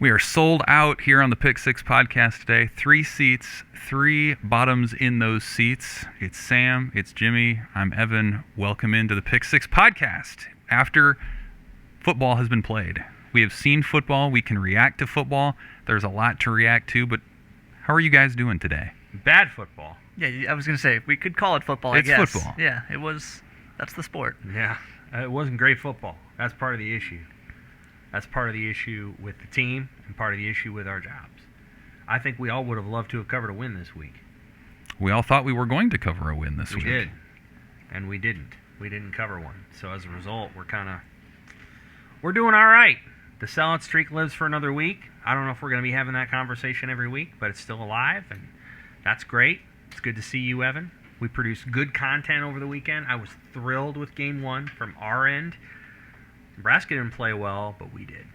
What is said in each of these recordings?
We are sold out here on the Pick Six podcast today. 3 seats, 3 bottoms in those seats. It's Sam, it's Jimmy, I'm Evan. Welcome into the Pick Six podcast. After football has been played, we have seen football. We can react to football. There's a lot to react to, but how are you guys doing today? Bad football. Yeah, I was going to say, we could call it football, It's I guess. football. Yeah, it was. That's the sport. Yeah, it wasn't great football. That's part of the issue. That's part of the issue with the team and part of the issue with our jobs. I think we all would have loved to have covered a win this week. We all thought we were going to cover a win this week. We did, and we didn't. We didn't cover one. So as a result, we're doing all right. The sellout streak lives for another week. I don't know if we're going to be having that conversation every week, but it's still alive, and that's great. It's good to see you, Evan. We produced good content over the weekend. I was thrilled with Game 1 from our end. Nebraska didn't play well, but we did.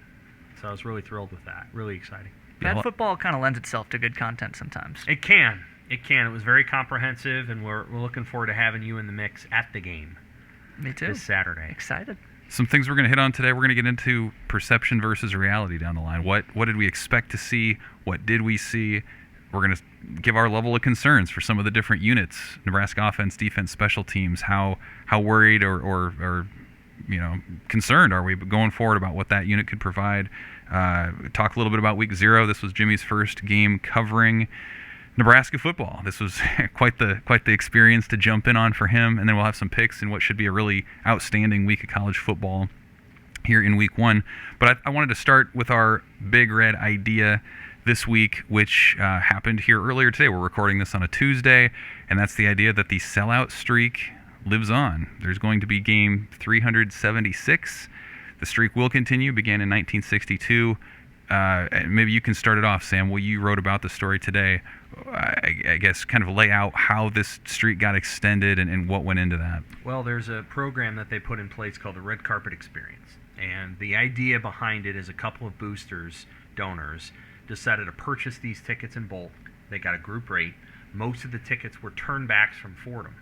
So I was really thrilled with that. Really exciting. Bad football kind of lends itself to good content sometimes. It can. It can. It was very comprehensive, and we're looking forward to having you in the mix at the game. Me too. This Saturday. Excited. Some things we're going to hit on today. We're going to get into perception versus reality down the line. What did we expect to see? What did we see? We're going to give our level of concerns for some of the different units. Nebraska offense, defense, special teams. How worried or concerned are we going forward about what that unit could provide? Talk a little bit about week 0. This was Jimmy's first game covering Nebraska football. This was quite the experience to jump in on for him, and then we'll have some picks in what should be a really outstanding week of college football here in week 1. But I wanted to start with our big red idea this week, which happened here earlier today. We're recording this on a Tuesday, and that's the idea that the sellout streak lives on. There's going to be game 376. The streak will continue, began in 1962. Maybe you can start it off, Sam. Well, you wrote about the story today. I guess kind of lay out how this streak got extended and what went into that. Well, there's a program that they put in place called the Red Carpet Experience. And the idea behind it is a couple of boosters, donors, decided to purchase these tickets in bulk. They got a group rate. Most of the tickets were turnbacks from Fordham.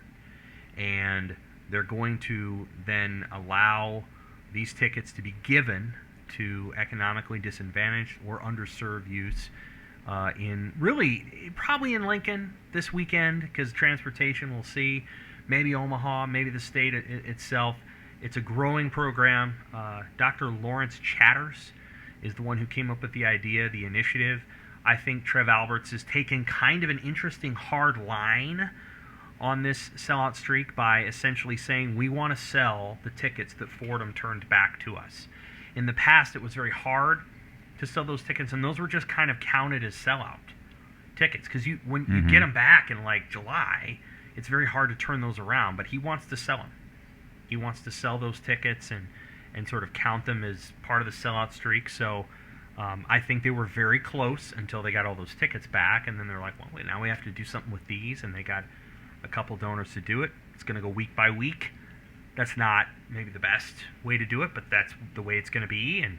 And they're going to then allow these tickets to be given to economically disadvantaged or underserved youths probably in Lincoln this weekend, because transportation, we'll see, maybe Omaha, maybe the state itself. It's a growing program. Dr. Lawrence Chatters is the one who came up with the idea, the initiative. I think Trev Alberts is taking kind of an interesting hard line on this sellout streak by essentially saying we want to sell the tickets that Fordham turned back to us. In the past, it was very hard to sell those tickets, and those were just kind of counted as sellout tickets, because when you get them back in like July, it's very hard to turn those around, but he wants to sell them. He wants to sell those tickets and sort of count them as part of the sellout streak. So I think they were very close until they got all those tickets back, and then they're like, well, wait, now we have to do something with these, and they got a couple donors to do it. It's going to go week by week. That's not maybe the best way to do it, but that's the way it's going to be, and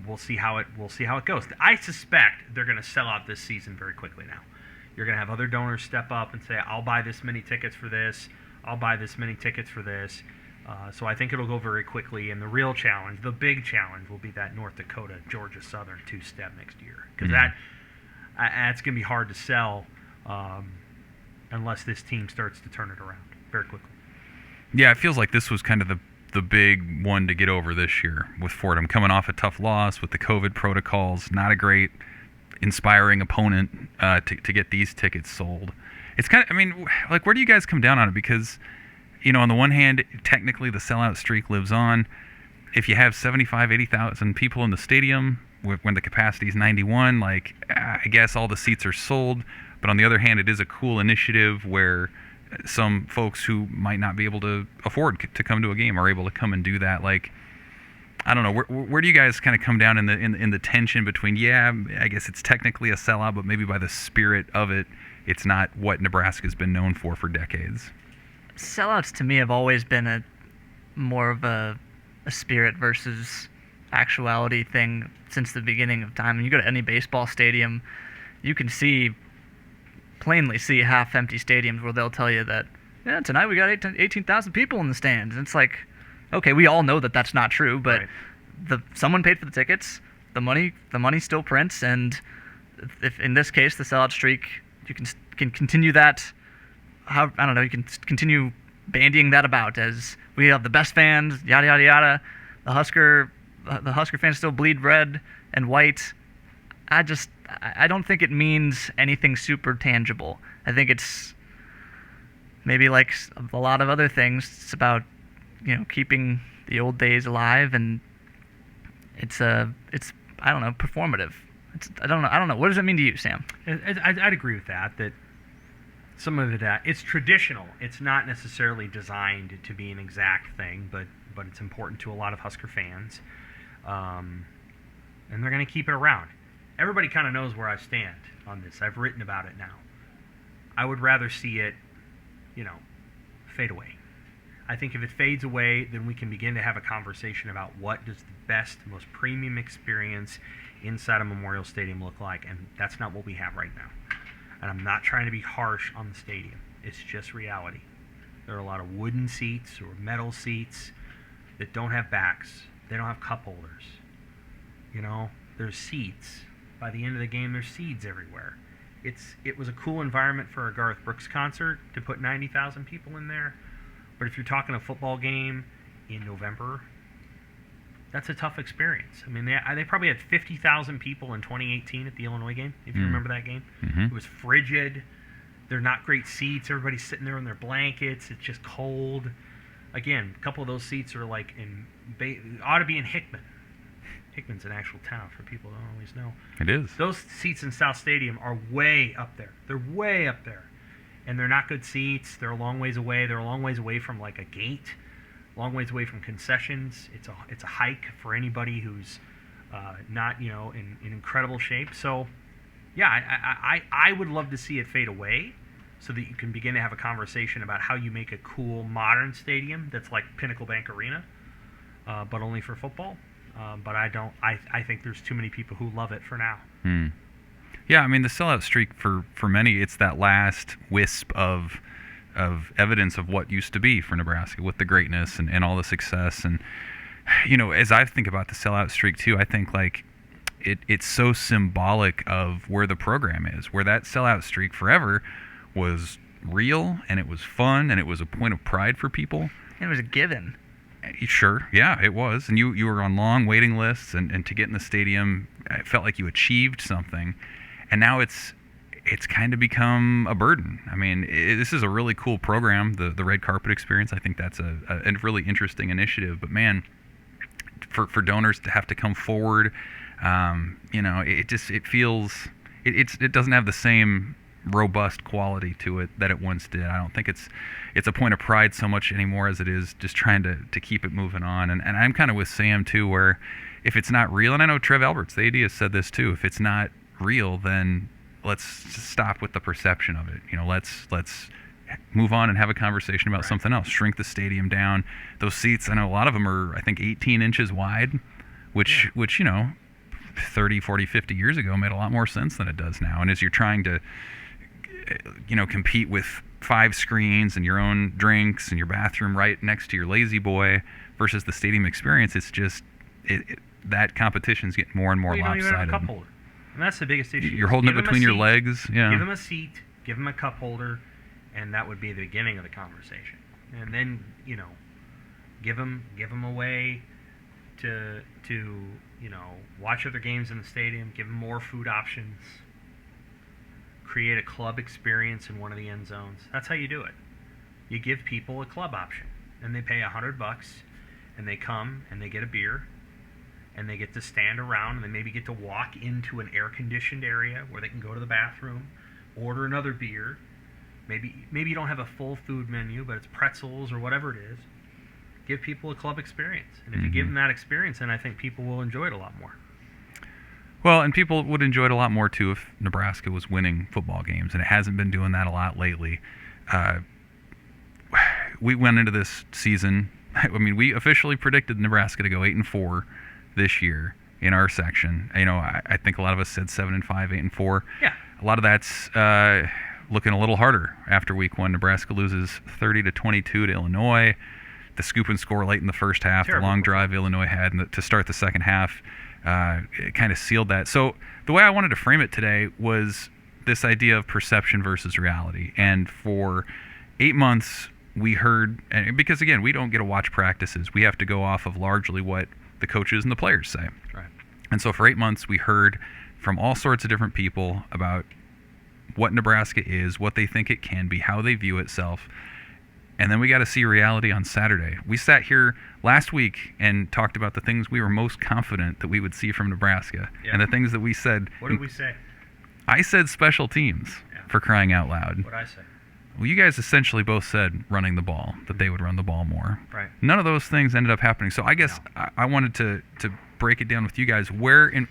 we'll see how it goes. I suspect they're going to sell out this season very quickly now. You're going to have other donors step up and say, I'll buy this many tickets for this. I'll buy this many tickets for this. So I think it'll go very quickly, and the real challenge, the big challenge, will be that North Dakota, Georgia Southern 2-step next year, because that's going to be hard to sell unless this team starts to turn it around very quickly. Yeah, it feels like this was kind of the big one to get over this year with Fordham, coming off a tough loss with the COVID protocols. Not a great, inspiring opponent to get these tickets sold. It's kind of, where do you guys come down on it? Because, on the one hand, technically the sellout streak lives on. If you have 75, 80,000 people in the stadium when the capacity is 91, I guess all the seats are sold. But on the other hand, it is a cool initiative where some folks who might not be able to afford to come to a game are able to come and do that. I don't know, where do you guys kind of come down in the tension between, I guess it's technically a sellout, but maybe by the spirit of it, it's not what Nebraska's been known for decades? Sellouts to me have always been more of a spirit versus actuality thing since the beginning of time. When you go to any baseball stadium, you can plainly see half-empty stadiums where they'll tell you that, tonight we got 18,000 people in the stands. And it's like, okay, we all know that that's not true, but someone paid for the tickets. the money still prints, and if in this case the sellout streak, you can continue that. How, I don't know, you can continue bandying that about as we have the best fans, yada yada yada. The Husker fans still bleed red and white. I don't think it means anything super tangible. I think it's maybe like a lot of other things. It's about, keeping the old days alive, and it's I don't know, performative. I don't know. What does it mean to you, Sam? I'd agree with that. That some of it's traditional. It's not necessarily designed to be an exact thing, but it's important to a lot of Husker fans, and they're going to keep it around. Everybody kind of knows where I stand on this. I've written about it now. I would rather see it, fade away. I think if it fades away, then we can begin to have a conversation about what does the best, most premium experience inside a Memorial Stadium look like, and that's not what we have right now. And I'm not trying to be harsh on the stadium. It's just reality. There are a lot of wooden seats or metal seats that don't have backs. They don't have cup holders. There's seats. By the end of the game, there's seeds everywhere. It was a cool environment for a Garth Brooks concert to put 90,000 people in there. But if you're talking a football game in November, that's a tough experience. I mean, they probably had 50,000 people in 2018 at the Illinois game, if you remember that game. Mm-hmm. It was frigid. They're not great seats. Everybody's sitting there in their blankets. It's just cold. Again, a couple of those seats are like ought to be in Hickman. Hickman's an actual town for people who don't always know. It is. Those seats in South Stadium are way up there. They're way up there. And they're not good seats. They're a long ways away. They're a long ways away from like a gate, long ways away from concessions. It's a hike for anybody who's not, in incredible shape. So, yeah, I would love to see it fade away so that you can begin to have a conversation about how you make a cool modern stadium that's like Pinnacle Bank Arena, but only for football. But I think there's too many people who love it for now. Yeah, I mean, the sellout streak for many, it's that last wisp of evidence of what used to be for Nebraska with the greatness and all the success. And, as I think about the sellout streak too, I think like it's so symbolic of where the program is, where that sellout streak forever was real and it was fun and it was a point of pride for people. And it was a given. Sure, yeah, it was. And you were on long waiting lists, and to get in the stadium, it felt like you achieved something. And now it's kind of become a burden. I mean, this is a really cool program, the red carpet experience. I think that's a really interesting initiative. But man, for donors to have to come forward, it feels it doesn't have the same robust quality to it that it once did. I don't think it's a point of pride so much anymore as it is just trying to keep it moving on. And I'm kind of with Sam too, where if it's not real, and I know Trev Alberts, the AD, has said this too, if it's not real, then let's just stop with the perception of it. Let's move on and have a conversation about something else. Shrink the stadium down. Those seats, I know a lot of them are, I think, 18 inches wide, which 30, 40, 50 years ago made a lot more sense than it does now. And as you're trying to compete with 5 screens and your own drinks and your bathroom right next to your lazy boy versus the stadium experience, it's just that competition's getting more and more lopsided. You don't even have a cup holder. And that's the biggest issue. You're holding it between your legs. Yeah. Give them a seat, give them a cup holder, and that would be the beginning of the conversation. And then, give them a way to watch other games in the stadium, give them more food options, create a club experience in one of the end zones. That's how you do it. You give people a club option, and they pay $100, and they come and they get a beer, and they get to stand around, and they maybe get to walk into an air-conditioned area where they can go to the bathroom, order another beer. Maybe you don't have a full food menu, but it's pretzels or whatever it is. Give people a club experience, and if you give them that experience, then I think people will enjoy it a lot more. Well, and people would enjoy it a lot more, too, if Nebraska was winning football games, and it hasn't been doing that a lot lately. We went into this season, we officially predicted Nebraska to go 8-4 this year in our section. I think a lot of us said 7-5, 8-4. Yeah. A lot of that's looking a little harder after week 1. Nebraska loses 30-22 to Illinois. The scoop and score late in the first half, Terrible. the long drive Illinois had to start the second half. it kind of sealed that. So the way I wanted to frame it today was this idea of perception versus reality. And for 8 months, we heard, and because again, we don't get to watch practices. We have to go off of largely what the coaches and the players say. Right. And so for 8 months, we heard from all sorts of different people about what Nebraska is, what they think it can be, how they view itself. And then we got to see reality on Saturday. We sat here last week and talked about the things we were most confident that we would see from Nebraska. Yeah. And the things that we said. What did we say? I said special teams, for crying out loud. What did I say? Well, you guys essentially both said running the ball, that they would run the ball more. Right. None of those things ended up happening. So I guess I wanted to break it down with you guys. Where, in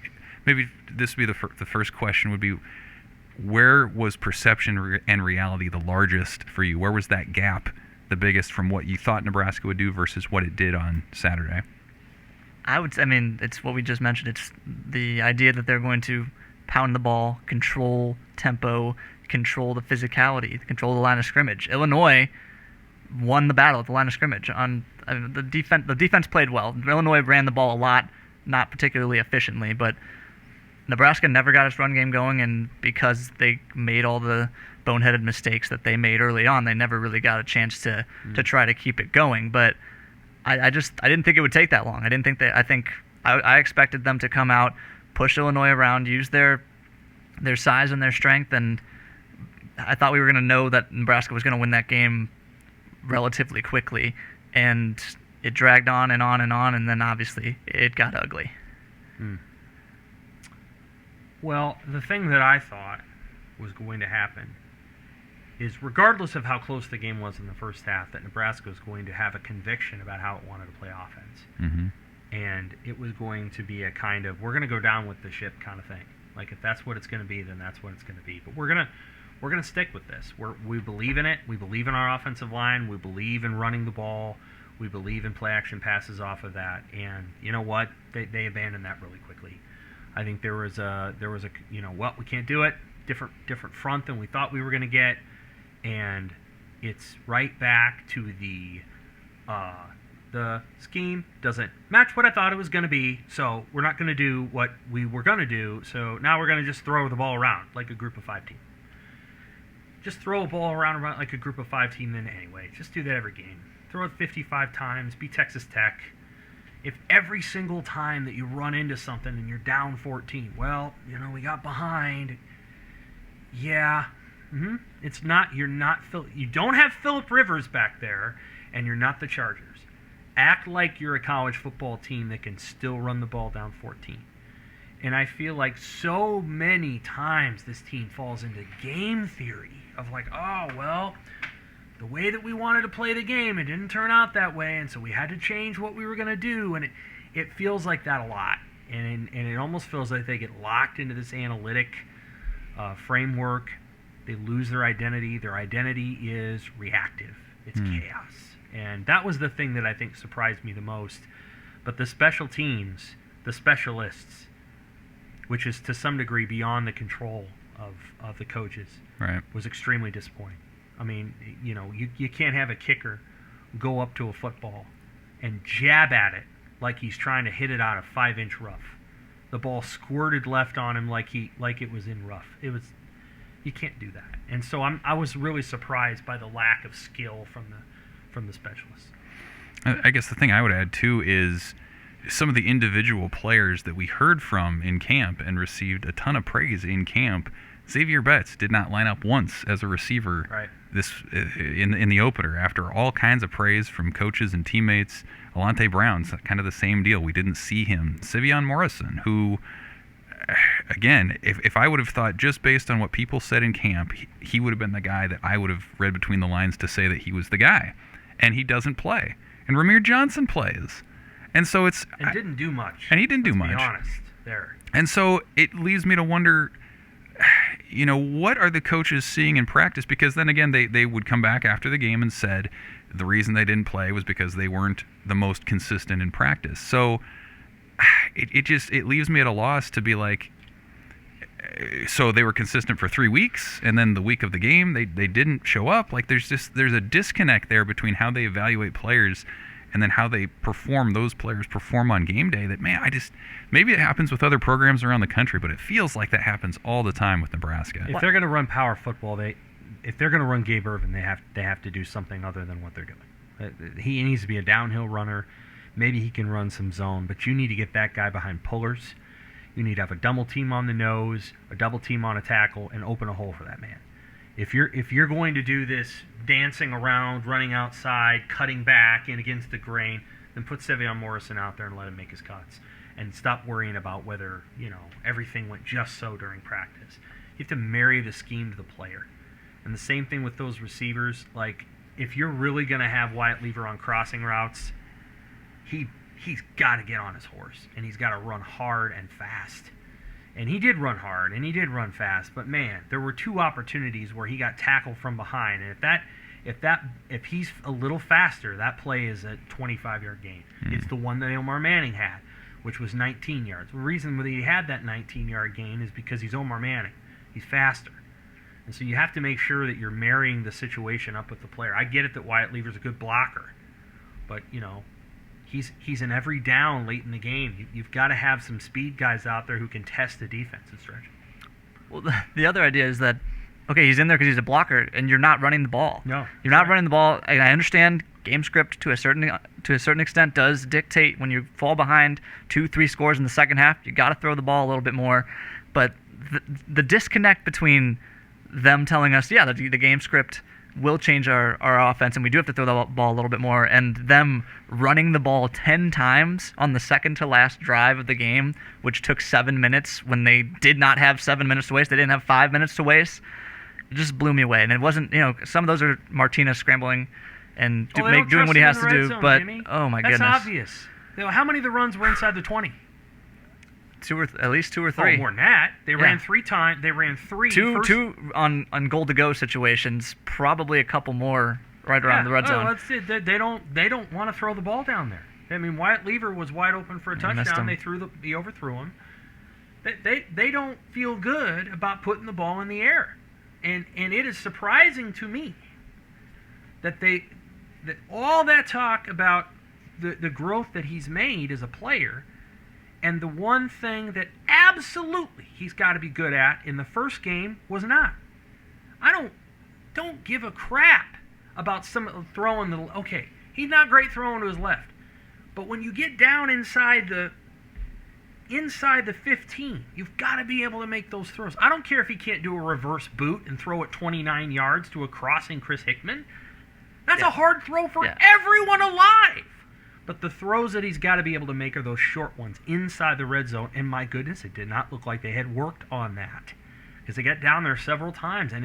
maybe this would be the first question would be, where was perception and reality the largest for you? Where was that gap the biggest from what you thought Nebraska would do versus what it did on Saturday? I mean, it's what we just mentioned. It's the idea that they're going to pound the ball, control tempo, control the physicality, control the line of scrimmage. Illinois won the battle at the line of scrimmage. The defense played well. Illinois ran the ball a lot, not particularly efficiently, but Nebraska never got its run game going, and because they made all the boneheaded mistakes that they made early on, they never really got a chance to try to keep it going. But I didn't think it would take that long. I expected them to come out, push Illinois around, use their size and their strength, and I thought we were going to know that Nebraska was going to win that game relatively quickly, and it dragged on and on and on, and then obviously it got ugly. Well, the thing that I thought was going to happen is, regardless of how close the game was in the first half, that Nebraska was going to have a conviction about how it wanted to play offense. Mm-hmm. And it was going to be a kind of, we're going to go down with the ship kind of thing. Like, if that's what it's going to be, then that's what it's going to be. But we're going to stick with this. We believe in it. We believe in our offensive line. We believe in running the ball. We believe in play action passes off of that. And you know what? They abandoned that really quickly. I think there was a we can't do it. Different front than we thought we were going to get, and it's right back to the scheme doesn't match what I thought it was going to be, so we're not going to do what we were going to do. So now we're going to just throw the ball around like a group of 5 team. Just throw a ball around like a group of 5 team. Then anyway, just do that every game. Throw it 55 times. Be Texas Tech. If every single time that you run into something and you're down 14, well, we got behind. Yeah. It's not, you don't have Phillip Rivers back there, and you're not the Chargers. Act like you're a college football team that can still run the ball down 14. And I feel like so many times this team falls into game theory of like, oh, well, the way that we wanted to play the game, it didn't turn out that way, and so we had to change what we were going to do, and it feels like that a lot. And it almost feels like they get locked into this analytic framework. They lose their identity. Their identity is reactive. It's chaos. And that was the thing that I think surprised me the most. But the special teams, the specialists, which is to some degree beyond the control of the coaches, right, was extremely disappointing. I mean, you can't have a kicker go up to a football and jab at it like he's trying to hit it out of 5-inch rough. The ball squirted left on him like it was in rough. You can't do that. And so I was really surprised by the lack of skill from the specialists. I guess the thing I would add too is some of the individual players that we heard from in camp and received a ton of praise in camp. Xavier Betts did not line up once as a receiver in the opener after all kinds of praise from coaches and teammates. Alante Brown's kind of the same deal. We didn't see him. Sivion Morrison, who, again, if I would have thought just based on what people said in camp, he would have been the guy that I would have read between the lines to say that he was the guy. And he doesn't play. And Ramir Johnson plays. And so it's... And didn't do much. And he didn't do much. Let's be honest there. And so it leaves me to wonder, what are the coaches seeing in practice? Because then again, they would come back after the game and said the reason they didn't play was because they weren't the most consistent in practice. So it leaves me at a loss to be like, so they were consistent for 3 weeks, and then the week of the game they didn't show up. Like there's a disconnect there between how they evaluate players and then how those players perform on game day, that, man, maybe it happens with other programs around the country, but it feels like that happens all the time with Nebraska. If they're going to run power football, if they're going to run Gabe Ervin, they have to do something other than what they're doing. He needs to be a downhill runner. Maybe he can run some zone, but you need to get that guy behind pullers. You need to have a double team on the nose, a double team on a tackle, and open a hole for that man. If you're going to do this dancing around, running outside, cutting back in against the grain, then put Sevion Morrison out there and let him make his cuts. And stop worrying about whether, everything went just so during practice. You have to marry the scheme to the player. And the same thing with those receivers. Like, if you're really going to have Wyatt Lever on crossing routes, he's got to get on his horse, and he's got to run hard and fast. And he did run hard, and he did run fast. But, man, there were 2 opportunities where he got tackled from behind. And if he's a little faster, that play is a 25-yard gain. It's the one that Omar Manning had, which was 19 yards. The reason that he had that 19-yard gain is because he's Omar Manning. He's faster. And so you have to make sure that you're marrying the situation up with the player. I get it that Wyatt Lever's a good blocker, but, he's in every down late in the game. You've got to have some speed guys out there who can test the defense and stretch. Well, the other idea is that, okay, he's in there because he's a blocker, and you're not running the ball. No, you're not running the ball. And I understand game script to a certain extent does dictate when you fall behind 2-3 scores in the second half, you got to throw the ball a little bit more. But the disconnect between them telling us, yeah, the game script will change our offense, and we do have to throw the ball a little bit more, and them running the ball 10 times on the second to last drive of the game, which took 7 minutes when they did not have 7 minutes to waste. They didn't have 5 minutes to waste. It just blew me away. And it wasn't, some of those are Martinez scrambling and doing what he has to do. Zone, but, Jimmy. Oh, my That's goodness. That's obvious. How many of the runs were inside the 20? At least 2 or 3. Oh, more than that. They ran 3 times. They ran 3. Two on goal to go situations. Probably a couple more right around the red zone. That's it. They don't want to throw the ball down there. I mean, Wyatt Lever was wide open for a touchdown. They overthrew him. They don't feel good about putting the ball in the air, and it is surprising to me that all that talk about the growth that he's made as a player. And the one thing that absolutely he's got to be good at in the first game was not. I don't give a crap about some throwing the. Okay, he's not great throwing to his left, but when you get down inside the 15, you've got to be able to make those throws. I don't care if he can't do a reverse boot and throw it 29 yards to a crossing Chris Hickman. That's a hard throw for everyone alive. But the throws that he's got to be able to make are those short ones inside the red zone. And my goodness, it did not look like they had worked on that, because they got down there several times, and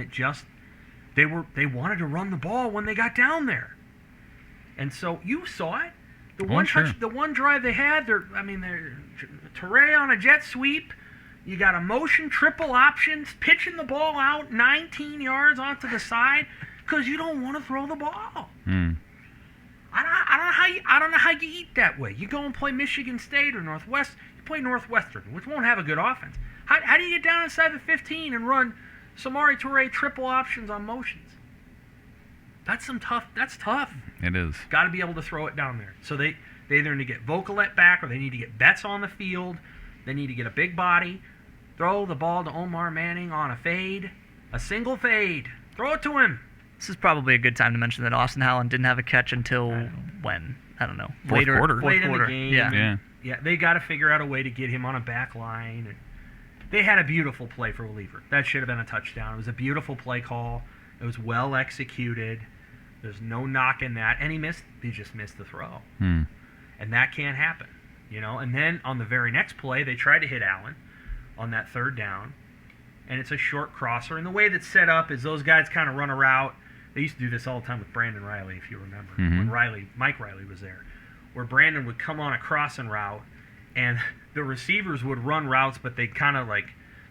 they wanted to run the ball when they got down there. And so you saw it. The one drive they had, Teray on a jet sweep. You got a motion triple options, pitching the ball out 19 yards onto the side because you don't want to throw the ball. I don't know how you eat that way. You go and play Michigan State or Northwest. You play Northwestern, which won't have a good offense. How do you get down inside the 15 and run Samori Toure triple options on motions? That's tough. It is. Got to be able to throw it down there. So they either need to get Vokalette back, or they need to get Betts on the field. They need to get a big body, throw the ball to Omar Manning on a single fade. Throw it to him. This is probably a good time to mention that Austin Howland didn't have a catch until when? I don't know. Fourth quarter. Late in the game. Yeah. They got to figure out a way to get him on a back line. And they had a beautiful play for Lever. That should have been a touchdown. It was a beautiful play call. It was well executed. There's no knocking that. And he just missed the throw. And that can't happen. And then on the very next play, they tried to hit Allen on that third down. And it's a short crosser. And the way that's set up is those guys kind of run a route. They used to do this all the time with Brandon Riley, if you remember, when Mike Riley was there, where Brandon would come on a crossing route, and the receivers would run routes, but they'd kind of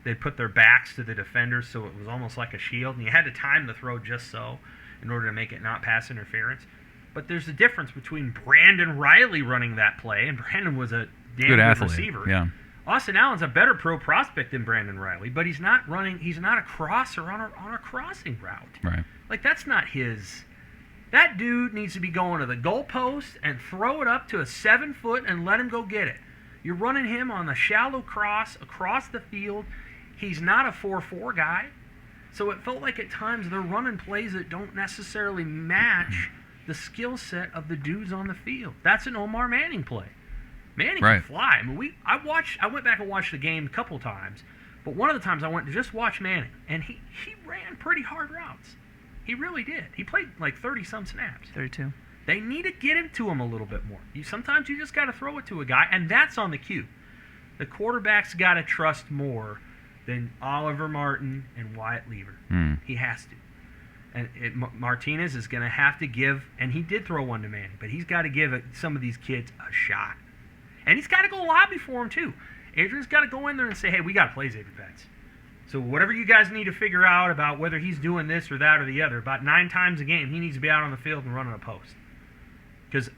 they'd put their backs to the defenders, so it was almost like a shield, and you had to time the throw just so in order to make it not pass interference. But there's a difference between Brandon Riley running that play, and Brandon was a damn good athlete. Receiver. Yeah. Austin Allen's a better pro prospect than Brandon Riley, but he's not a crosser on a crossing route. Right. That's not his That dude needs to be going to the goalpost and throw it up to a 7-foot and let him go get it. You're running him on the shallow cross across the field. He's not a 4-4 guy. So it felt like at times they're running plays that don't necessarily match the skill set of the dudes on the field. That's an Omar Manning play. Manning can fly. I mean, I went back and watched the game a couple times, but one of the times I went to just watch Manning, and he ran pretty hard routes. He really did. He played like 30-some snaps. 32. They need to get him to him a little bit more. Sometimes you just got to throw it to a guy, and that's on the cue. The quarterback's got to trust more than Oliver Martin and Wyatt Lever. He has to. And Martinez is going to have to give, and he did throw one to Manning, but he's got to give some of these kids a shot. And he's got to go lobby for him, too. Adrian's got to go in there and say, hey, we got to play Xavier Betts. So whatever you guys need to figure out about whether he's doing this or that or the other, about 9 times a game, he needs to be out on the field and running a post. Because,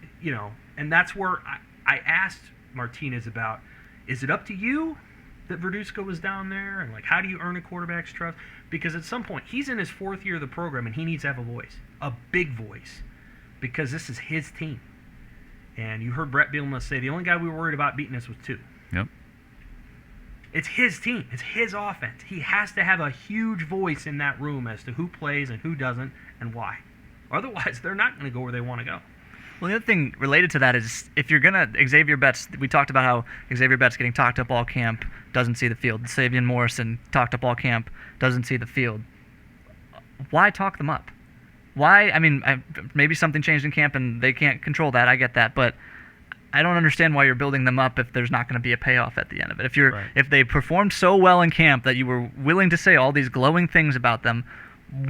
and that's where I asked Martinez about, is it up to you that Verduzco was down there? And, how do you earn a quarterback's trust? Because at some point, he's in his 4th year of the program, and he needs to have a voice, a big voice, because this is his team. And you heard Brett Bielema say the only guy we were worried about beating us was 2. Yep. It's his team. It's his offense. He has to have a huge voice in that room as to who plays and who doesn't and why. Otherwise, they're not going to go where they want to go. Well, the other thing related to that is if you're going to Xavier Betts, we talked about how Xavier Betts getting talked up all camp, doesn't see the field. Savion Morrison talked up all camp, doesn't see the field. Why talk them up? Why? I mean, maybe something changed in camp and they can't control that. I get that, but I don't understand why you're building them up if there's not going to be a payoff at the end of it. If they performed so well in camp that you were willing to say all these glowing things about them,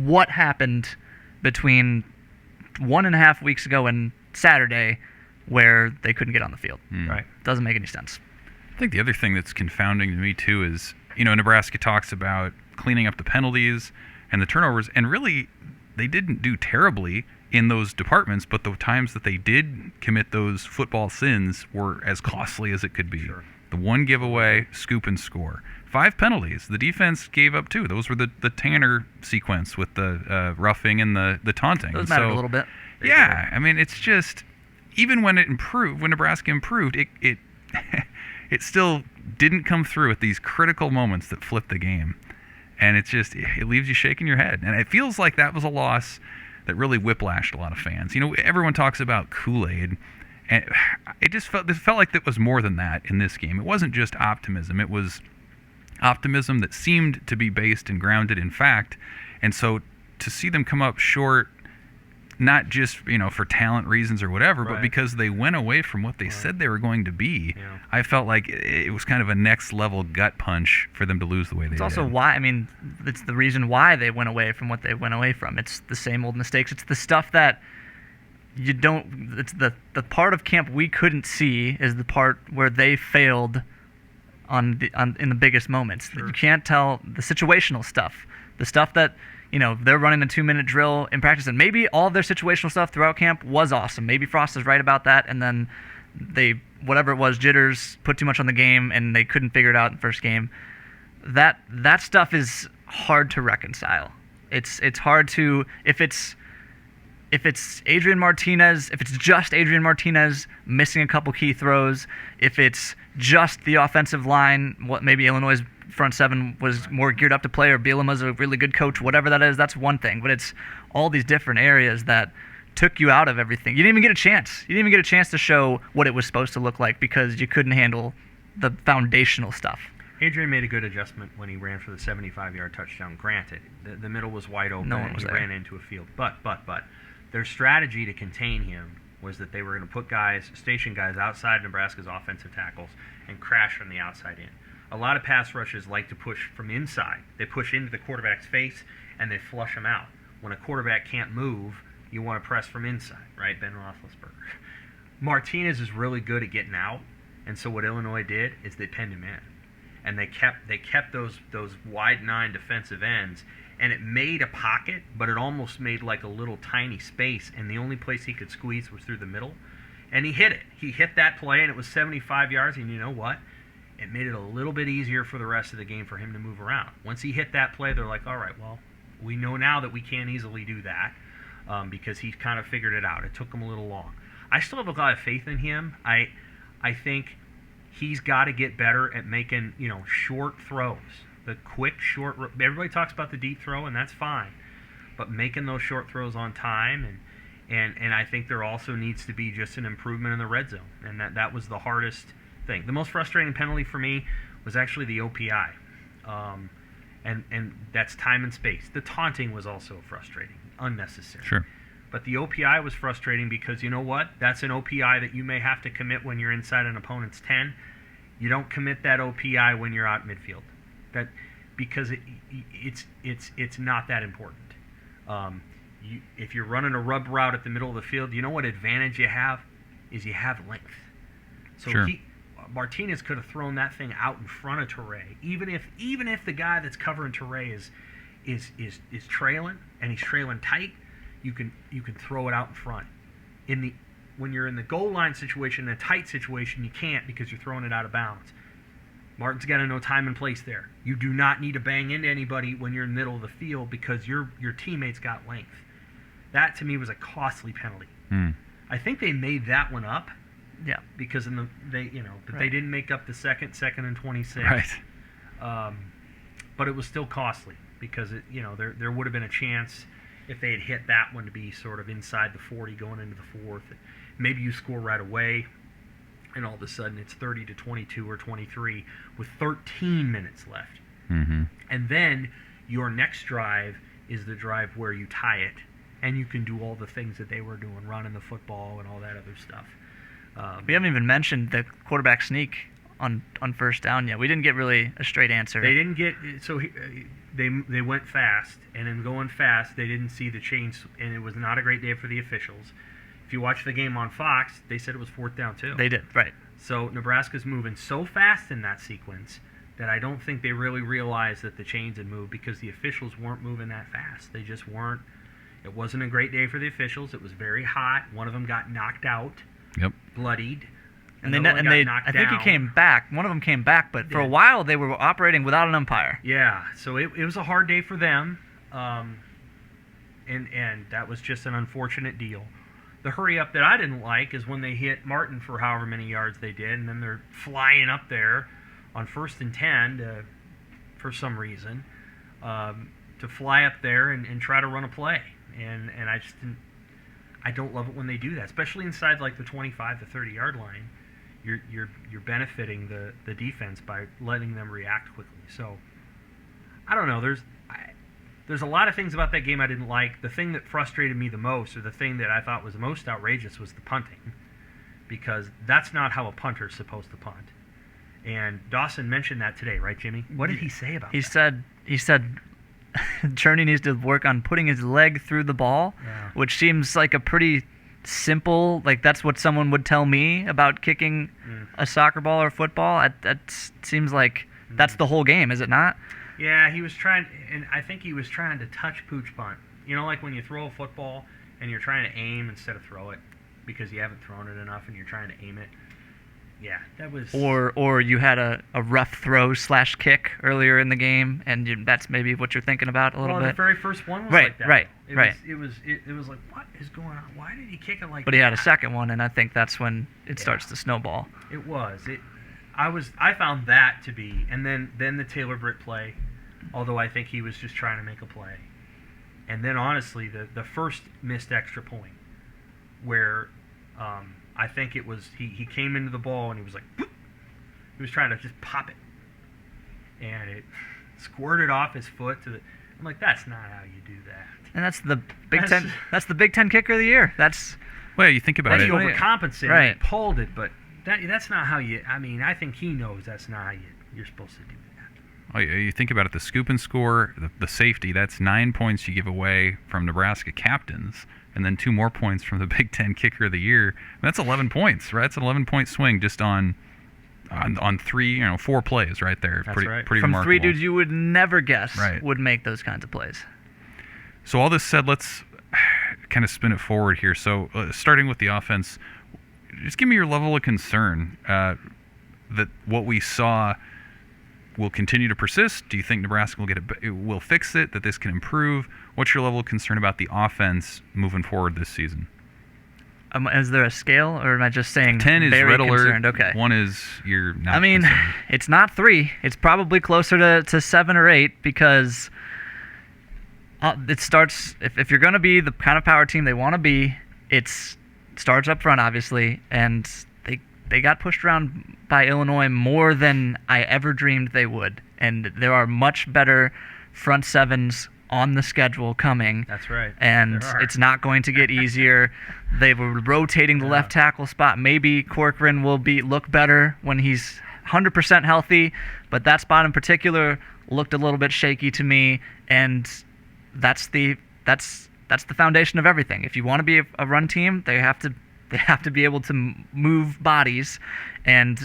what happened between 1.5 weeks ago and Saturday where they couldn't get on the field? Right. Doesn't make any sense. I think the other thing that's confounding to me too is, Nebraska talks about cleaning up the penalties and the turnovers, and really they didn't do terribly in those departments, but the times that they did commit those football sins were as costly as it could be. Sure. The one giveaway, scoop and score. 5 penalties. The defense gave up 2. Those were the Tanner sequence with the roughing and the taunting. Those mattered a little bit. Yeah, I mean, it's just, even when Nebraska improved, it it still didn't come through at these critical moments that flipped the game. And it leaves you shaking your head. And it feels like that was a loss that really whiplashed a lot of fans. Everyone talks about Kool-Aid, and it felt like it was more than that in this game. It wasn't just optimism. It was optimism that seemed to be based and grounded in fact. And so to see them come up short, not just for talent reasons or whatever, but because they went away from what they said they were going to be. Yeah. I felt like it was kind of a next level gut punch for them to lose the way they did. It's also why, it's the reason why they went away from what they went away from. It's the same old mistakes. It's the stuff that you don't. It's the part of camp we couldn't see is the part where they failed in the biggest moments. Sure. You can't tell the situational stuff, the stuff that. They're running a 2-minute drill in practice, and maybe all of their situational stuff throughout camp was awesome. Maybe Frost is right about that, and then they, whatever it was, jitters, put too much on the game, and they couldn't figure it out in the first game. That stuff is hard to reconcile. It's hard to, if it's Adrian Martinez, if it's just Adrian Martinez missing a couple key throws, if it's just the offensive line, what maybe Illinois' front 7 was more geared up to play, or Bielema's a really good coach, whatever that is, that's one thing. But it's all these different areas that took you out of everything. You didn't even get a chance. You didn't even get a chance to show what it was supposed to look like because you couldn't handle the foundational stuff. Adrian made a good adjustment when he ran for the 75-yard touchdown. Granted, the middle was wide open No one and was he there. ran into a field. But their strategy to contain him was that they were going to put station guys outside Nebraska's offensive tackles and crash from the outside in. A lot of pass rushes like to push from inside. They push into the quarterback's face and they flush him out. When a quarterback can't move, you want to press from inside, right? Ben Roethlisberger. Martinez is really good at getting out, and so what Illinois did is they pinned him in, and they kept those wide 9 defensive ends, and it made a pocket, but it almost made like a little tiny space, and the only place he could squeeze was through the middle, and he hit it. He hit that play, and it was 75 yards, and you know what? It made it a little bit easier for the rest of the game for him to move around. Once he hit that play, they're like, all right, well, we know now that we can't easily do that. because he kind of figured it out. It took him a little long. I still have a lot of faith in him. I think he's got to get better at making, short throws. The quick, short... Everybody talks about the deep throw, and that's fine. But making those short throws on time, and I think there also needs to be just an improvement in the red zone. And that was the hardest thing. The most frustrating penalty for me was actually the OPI. And that's time and space. The taunting was also frustrating, unnecessary. Sure. But the OPI was frustrating because, you know what? That's an OPI that you may have to commit when you're inside an opponent's 10. You don't commit that OPI when you're out midfield. Because it's not that important. If you're running a rub route at the middle of the field, you know what advantage you have is you have length. So sure. Martinez could have thrown that thing out in front of Toure. Even if the guy that's covering Toure is trailing and he's trailing tight, you can throw it out in front. When you're in the goal line situation, in a tight situation, you can't because you're throwing it out of bounds. Martin's got to know time and place there. You do not need to bang into anybody when you're in the middle of the field because your teammates got length. That to me was a costly penalty. I think they made that one up. Yeah. Because they didn't make up the second and 26. Right. But it was still costly because there would have been a chance if they had hit that one to be sort of inside the 40 going into the fourth. Maybe you score right away, and all of a sudden it's 30-22 or 23 with 13 minutes left. Mm-hmm. And then your next drive is the drive where you tie it, and you can do all the things that they were doing, running the football and all that other stuff. We haven't even mentioned the quarterback sneak on first down yet. We didn't get really a straight answer. They didn't get so they went fast, and in going fast, they didn't see the change, and it was not a great day for the officials. If you watch the game on Fox, they said it was fourth down too. They did, right. So Nebraska's moving so fast in that sequence that I don't think they really realized that the chains had moved because the officials weren't moving that fast. They just weren't. It wasn't a great day for the officials. It was very hot. One of them got knocked out. Yep. Bloodied. I think he came back. One of them came back, but for a while they were operating without an umpire. Yeah, so it was a hard day for them, and that was just an unfortunate deal. The hurry up that I didn't like is when they hit Martin for however many yards they did, and then they're flying up there on 1st and 10 for some reason to fly up there and try to run a play, and I just didn't. I don't love it when they do that, especially inside like the 25 to 30 yard line. You're benefiting the defense by letting them react quickly. So I don't know. There's a lot of things about that game I didn't like. The thing that frustrated me the most, or the thing that I thought was the most outrageous, was the punting, because that's not how a punter's supposed to punt. And Dawson mentioned that today, right, Jimmy? What did he say about that? He said Cherney needs to work on putting his leg through the ball, which seems like a pretty simple, like that's what someone would tell me about kicking a soccer ball or football. That seems like that's the whole game, is it not? Yeah, he was trying, and I think he was trying to touch pooch punt. Like when you throw a football and you're trying to aim instead of throw it because you haven't thrown it enough and you're trying to aim it. Yeah, that was... Or you had a rough throw / kick earlier in the game, and that's maybe what you're thinking about a little bit. Well, the very first one was right, like that. Right, It was like, what is going on? Why did he kick it like that? But he had a second one, and I think that's when it starts to snowball. It was. I found that to be... And then the Taylor Britt play, although I think he was just trying to make a play. And then, honestly, the first missed extra point, where... I think it was he came into the ball and he was like, boop. He was trying to just pop it, and it squirted off his foot to the. I'm like, that's not how you do that. And that's the Big Ten. That's the Big Ten kicker of the year. Well, you think about it. He overcompensated. Right. He pulled it, but that's not how you. I mean, I think he knows that's not how you're supposed to do that. Well, you think about it. The scoop and score, the safety. That's 9 points you give away from Nebraska captains. And then 2 more points from the Big Ten Kicker of the Year. That's 11 points, right? That's an 11-point swing just on 4 plays right there. That's pretty, right. Pretty From remarkable. 3 dudes you would never guess would make those kinds of plays. So all this said, let's kind of spin it forward here. So starting with the offense, just give me your level of concern that what we saw will continue to persist? Do you think Nebraska will fix it, that this can improve? What's your level of concern about the offense moving forward this season? Is there a scale, or am I just saying 10 is very red alert. concerned? Okay. 1 is you're not I mean, concerned. it's not 3. It's probably closer to 7 or 8 because it starts. If you're going to be the kind of power team they want to be, it starts up front, obviously, and they got pushed around by Illinois more than I ever dreamed they would. And there are much better front sevens on the schedule coming. That's right. And it's not going to get easier. They were rotating the left tackle spot. Maybe Corcoran will look better when he's 100% healthy, but that spot in particular looked a little bit shaky to me, and that's the foundation of everything. If you want to be a run team, they have to be able to move bodies, and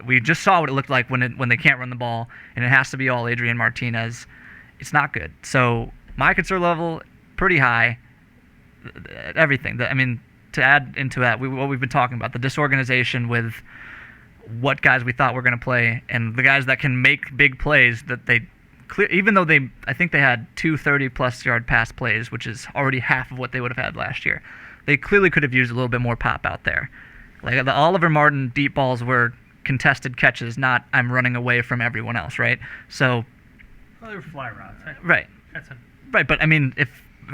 we just saw what it looked like when they can't run the ball, and it has to be all Adrian Martinez. It's not good. So my concern level pretty high. Everything. I mean, to add into that, what we've been talking about, the disorganization with what guys we thought were going to play, and the guys that can make big plays that they clear. Even though I think they had 2 30-plus yard pass plays, which is already half of what they would have had last year. They clearly could have used a little bit more pop out there. Like the Oliver Martin deep balls were contested catches, not I'm running away from everyone else, right? So. Well, they were fly routes. Right. Right, but I mean, if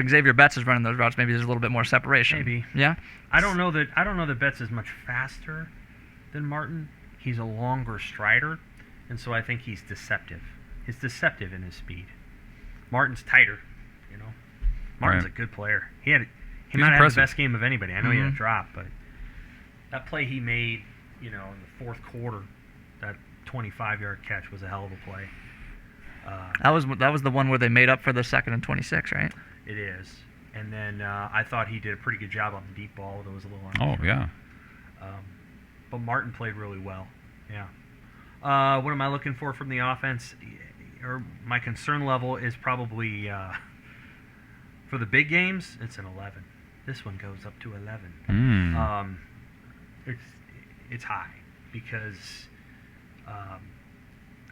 Xavier Betts is running those routes, maybe there's a little bit more separation. Maybe. Yeah. I don't know that Betts is much faster than Martin. He's a longer strider, and so I think he's deceptive. He's deceptive in his speed. Martin's tighter, you know. Martin's a good player. He might have had the best game of anybody. I know he had a drop, but that play he made, in the fourth quarter, that 25-yard catch was a hell of a play. That was the one where they made up for the 2nd and 26, right? It is. And then I thought he did a pretty good job on the deep ball. That was a little unsure. Oh, yeah. But Martin played really well. Yeah. What am I looking for from the offense? Or my concern level is probably for the big games, it's an 11. This one goes up to 11. It's high because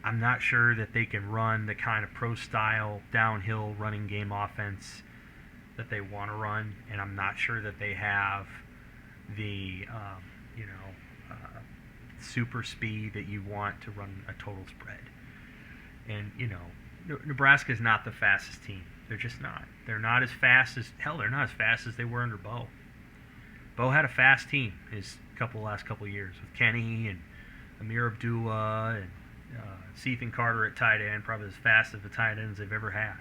I'm not sure that they can run the kind of pro-style downhill running game offense that they want to run, and I'm not sure that they have the super speed that you want to run a total spread. And Nebraska's not the fastest team. They're just not. They're not as fast as they were under Bo. Bo had a fast team his last couple years with Kenny and Amir Abdullah and Ethan Carter at tight end, probably as fast as the tight ends they've ever had.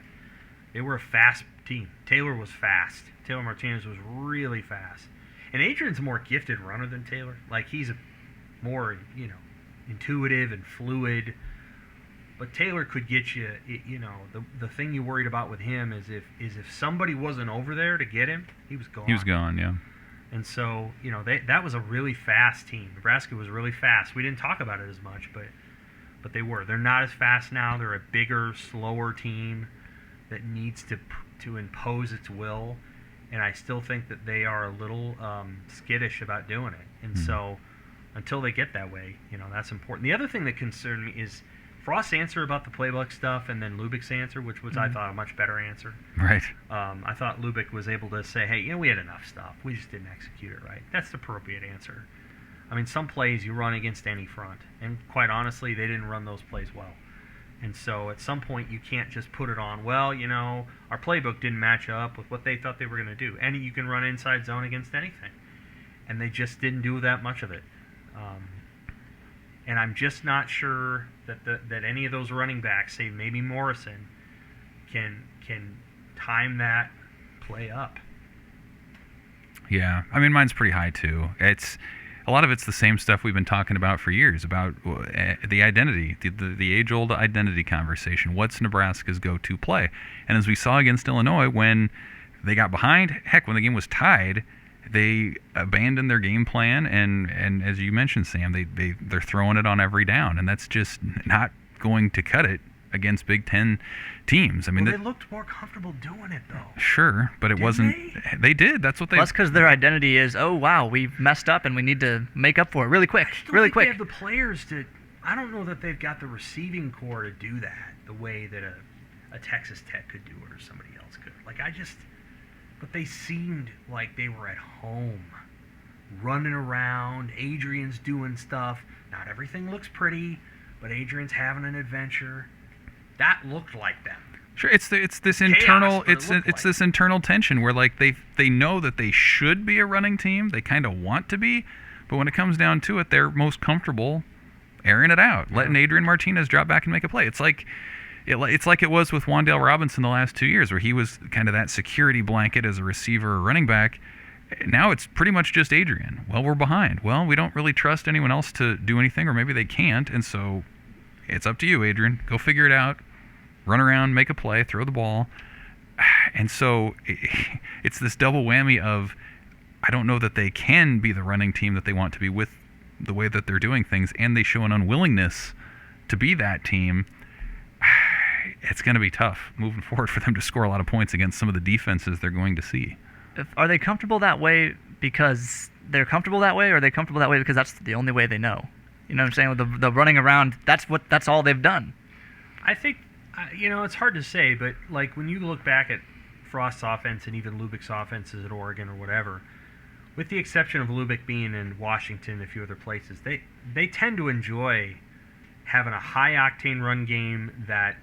They were a fast team. Taylor was fast. Taylor Martinez was really fast. And Adrian's a more gifted runner than Taylor. Like, he's a more, intuitive and fluid. But Taylor could get you, the thing you worried about with him is if somebody wasn't over there to get him, he was gone. He was gone, yeah. And so, that was a really fast team. Nebraska was really fast. We didn't talk about it as much, but they were. They're not as fast now. They're a bigger, slower team that needs to impose its will. And I still think that they are a little skittish about doing it. And so until they get that way, that's important. The other thing that concerned me is Frost's answer about the playbook stuff and then Lubick's answer, which was, I thought, a much better answer. Right. I thought Lubick was able to say, hey, we had enough stuff. We just didn't execute it right. That's the appropriate answer. I mean, some plays you run against any front. And quite honestly, they didn't run those plays well. And so at some point you can't just put it on, our playbook didn't match up with what they thought they were going to do. And you can run inside zone against anything. And they just didn't do that much of it. And I'm just not sure that any of those running backs, say maybe Morrison, can time that play up. Yeah, I mean, mine's pretty high too. A lot of it's the same stuff we've been talking about for years, about the identity, the age-old identity conversation. What's Nebraska's go-to play? And as we saw against Illinois, when they got behind, when the game was tied, they abandoned their game plan, and as you mentioned, Sam, they're throwing it on every down, and that's just not going to cut it against Big Ten teams. I mean, they looked more comfortable doing it, though. Sure, but it wasn't. They did. That's what they. That's because their identity is, oh wow, we've messed up and we need to make up for it really quick, They have the players to. I don't know that they've got the receiving core to do that the way that a Texas Tech could do it or somebody else could. But they seemed like they were at home, running around. Adrian's doing stuff. Not everything looks pretty, but Adrian's having an adventure. That looked like them. Sure, it's this Chaos, internal but it looked like this internal tension where like they know that they should be a running team. They kind of want to be, but when it comes down to it, they're most comfortable airing it out, letting Adrian Martinez drop back and make a play. It's like it was with Wan'Dale Robinson the last 2 years, where he was kind of that security blanket as a receiver or running back. Now it's pretty much just Adrian. Well, we're behind. Well, we don't really trust anyone else to do anything, or maybe they can't, and so it's up to you, Adrian. Go figure it out. Run around, make a play, throw the ball. And so it's this double whammy of, I don't know that they can be the running team that they want to be with the way that they're doing things, and they show an unwillingness to be that team. It's going to be tough moving forward for them to score a lot of points against some of the defenses they're going to see. Are they comfortable that way because they're comfortable that way, or are they comfortable that way because that's the only way they know? You know what I'm saying? With the running around, that's all they've done. I think, it's hard to say, but like when you look back at Frost's offense and even Lubick's offenses at Oregon or whatever, with the exception of Lubick being in Washington and a few other places, they tend to enjoy having a high-octane run game that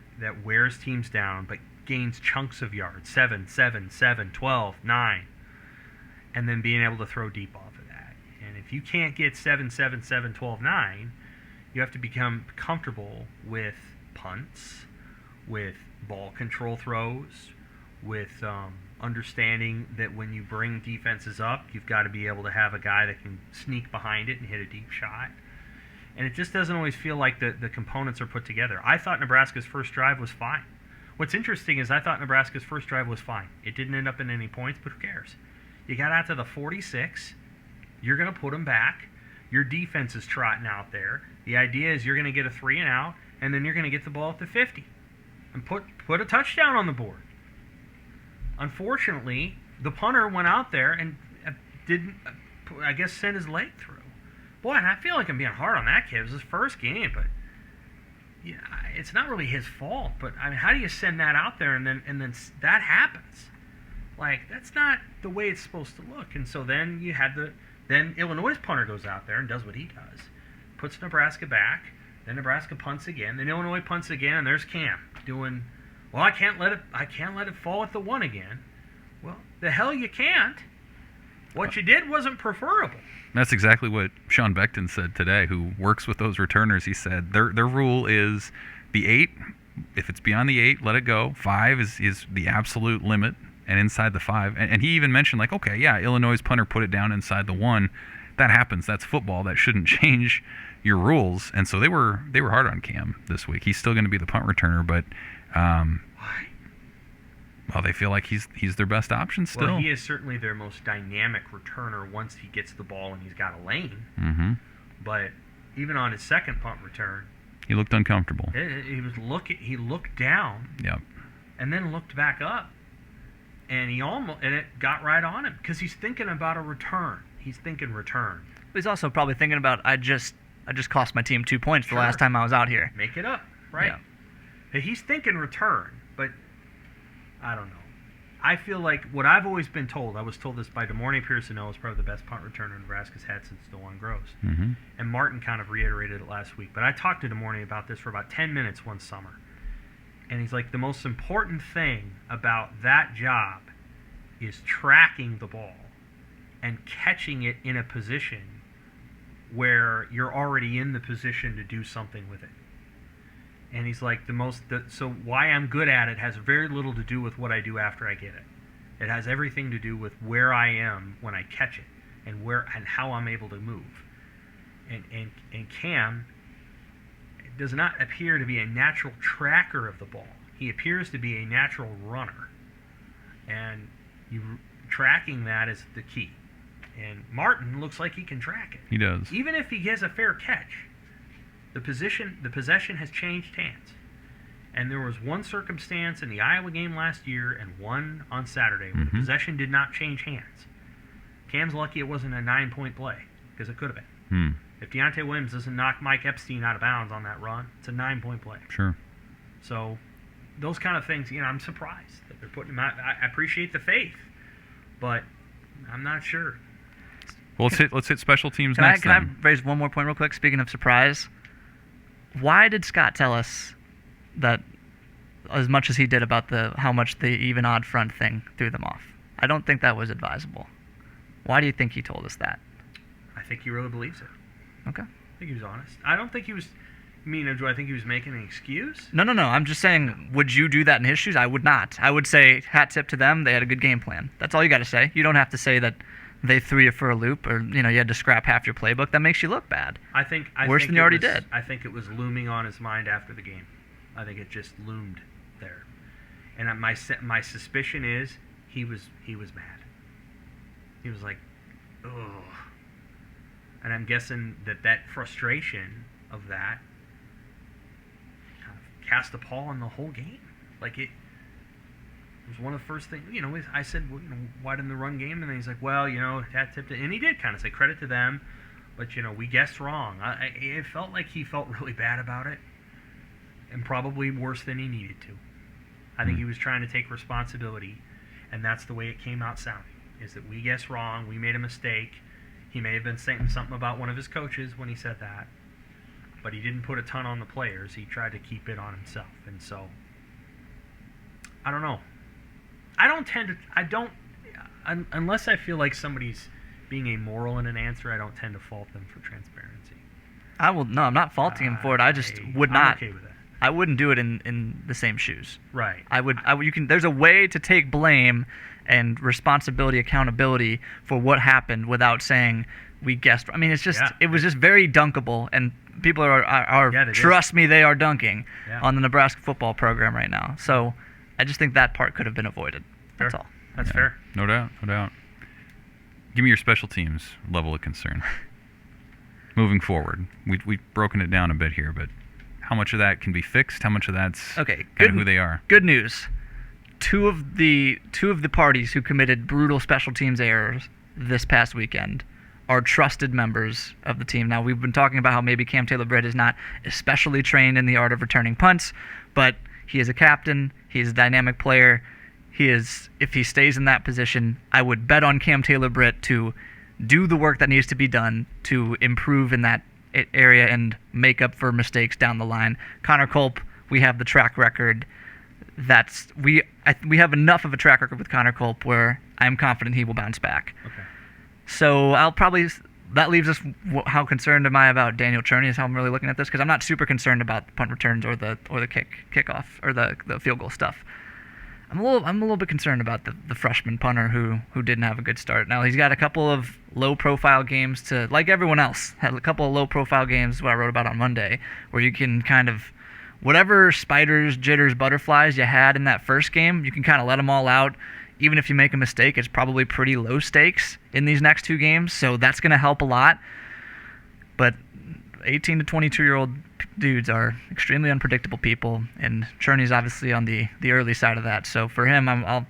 wears teams down but gains chunks of yards, 7, 7, 7, 12, 9, and then being able to throw deep off of that. And if you can't get 7, 7, 7, 12, 9, you have to become comfortable with punts, with ball control throws, with understanding that when you bring defenses up, you've got to be able to have a guy that can sneak behind it and hit a deep shot. And it just doesn't always feel like the components are put together. I thought Nebraska's first drive was fine. What's interesting is I thought Nebraska's first drive was fine. It didn't end up in any points, but who cares? You got out to the 46. You're going to put them back. Your defense is trotting out there. The idea is you're going to get a 3 and out, and then you're going to get the ball at the 50 and put a touchdown on the board. Unfortunately, the punter went out there and didn't, I guess, send his leg through. Boy, and I feel like I'm being hard on that kid. It was his first game, but yeah, it's not really his fault. But I mean, how do you send that out there and then that happens? Like, that's not the way it's supposed to look. And so then then Illinois' punter goes out there and does what he does, puts Nebraska back. Then Nebraska punts again. Then Illinois punts again, and there's Cam doing, well, I can't let it fall at the 1 again. Well, the hell you can't. What you did wasn't preferable. That's exactly what Sean Beckton said today, who works with those returners. He said their rule is the 8, if it's beyond the 8, let it go. 5 is the absolute limit, and inside the 5. And he even mentioned, like, okay, yeah, Illinois' punter put it down inside the 1. That happens. That's football. That shouldn't change your rules. And so they were hard on Cam this week. He's still going to be the punt returner, but well, they feel like he's their best option still. Well, he is certainly their most dynamic returner once he gets the ball and he's got a lane. Mm-hmm. But even on his second punt return, he looked uncomfortable. He looked down. Yep. And then looked back up, and it got right on him because he's thinking about a return. He's thinking return. He's also probably thinking about, I just cost my team 2 points the last time I was out here. Make it up, right? Yeah. He's thinking return, but I don't know. I feel like what I've always been told, I was told this by DeMornay Pearson-O, is probably the best punt returner Nebraska's had since DeJuan Gross. Mm-hmm. And Martin kind of reiterated it last week. But I talked to DeMornay about this for about 10 minutes one summer. And he's like, the most important thing about that job is tracking the ball and catching it in a position where you're already in the position to do something with it. And he's like, so why I'm good at it has very little to do with what I do after I get it. It has everything to do with where I am when I catch it and how I'm able to move. And Cam does not appear to be a natural tracker of the ball. He appears to be a natural runner. And tracking that is the key. And Martin looks like he can track it. He does. Even if he gets a fair catch, the possession has changed hands. And there was one circumstance in the Iowa game last year and one on Saturday where the possession did not change hands. Cam's lucky it wasn't a 9-point play, because it could have been. If Deontay Williams doesn't knock Mike Epstein out of bounds on that run, it's a 9-point play. Sure. So those kind of things, I'm surprised that they're putting him out. I appreciate the faith, but I'm not sure. Well, let's hit special teams Can next. Can I raise one more point real quick? Speaking of surprise, why did Scott tell us that as much as he did about how much the even odd front thing threw them off? I don't think that was advisable. Why do you think he told us that? I think he really believes it. Okay. I think he was honest. I don't think he was. Do I think he was making an excuse? No. I'm just saying, would you do that in his shoes? I would not. I would say, hat tip to them. They had a good game plan. That's all you got to say. You don't have to say that they threw you for a loop or, you had to scrap half your playbook. That makes you look bad. I think Worse than you already did. I think it was looming on his mind after the game. I think it just loomed there. And my suspicion is he was mad. He was like, ugh. And I'm guessing that frustration of that kind of cast a pall on the whole game. Like it was one of the first things, I said, well, why didn't the run game? And then he's like, well, that tipped it. And he did kind of say credit to them, but, we guessed wrong. It felt like he felt really bad about it and probably worse than he needed to. I think he was trying to take responsibility, and that's the way it came out sounding, is that we guessed wrong, we made a mistake. He may have been saying something about one of his coaches when he said that, but he didn't put a ton on the players. He tried to keep it on himself, and so I don't know. Unless I feel like somebody's being amoral in an answer, I don't tend to fault them for transparency. I'm not faulting him for it. I just would I'm not. okay with that. I wouldn't do it in the same shoes. Right. There's a way to take blame and responsibility, accountability for what happened without saying we guessed. I mean, it was just very dunkable, and people are trust me, they are dunking on the Nebraska football program right now. So I just think that part could have been avoided. That's all. That's fair. No doubt. Give me your special teams level of concern. Moving forward, we've broken it down a bit here, but how much of that can be fixed? How much of that's kind of who they are? Good news. Two of the parties who committed brutal special teams errors this past weekend are trusted members of the team. Now, we've been talking about how maybe Cam Taylor-Britt is not especially trained in the art of returning punts, but he is a captain. He's a dynamic player. If he stays in that position, I would bet on Cam Taylor-Britt to do the work that needs to be done to improve in that area and make up for mistakes down the line. Connor Culp, we have the track record. We have enough of a track record with Connor Culp where I'm confident he will bounce back. Okay. So that leaves us. How concerned am I about Daniel Cherney is how I'm really looking at this, because I'm not super concerned about the punt returns or the kickoff or the field goal stuff. I'm a little bit concerned about the freshman punter who didn't have a good start. Now he's got a couple of low profile games like everyone else, had a couple of low profile games, what I wrote about on Monday, where you can kind of, whatever spiders, jitters, butterflies you had in that first game, you can kind of let them all out. Even if you make a mistake, it's probably pretty low stakes in these next two games, so that's going to help a lot. But 18 to 22-year-old dudes are extremely unpredictable people, and Cherney's obviously on the early side of that. So for him, I'll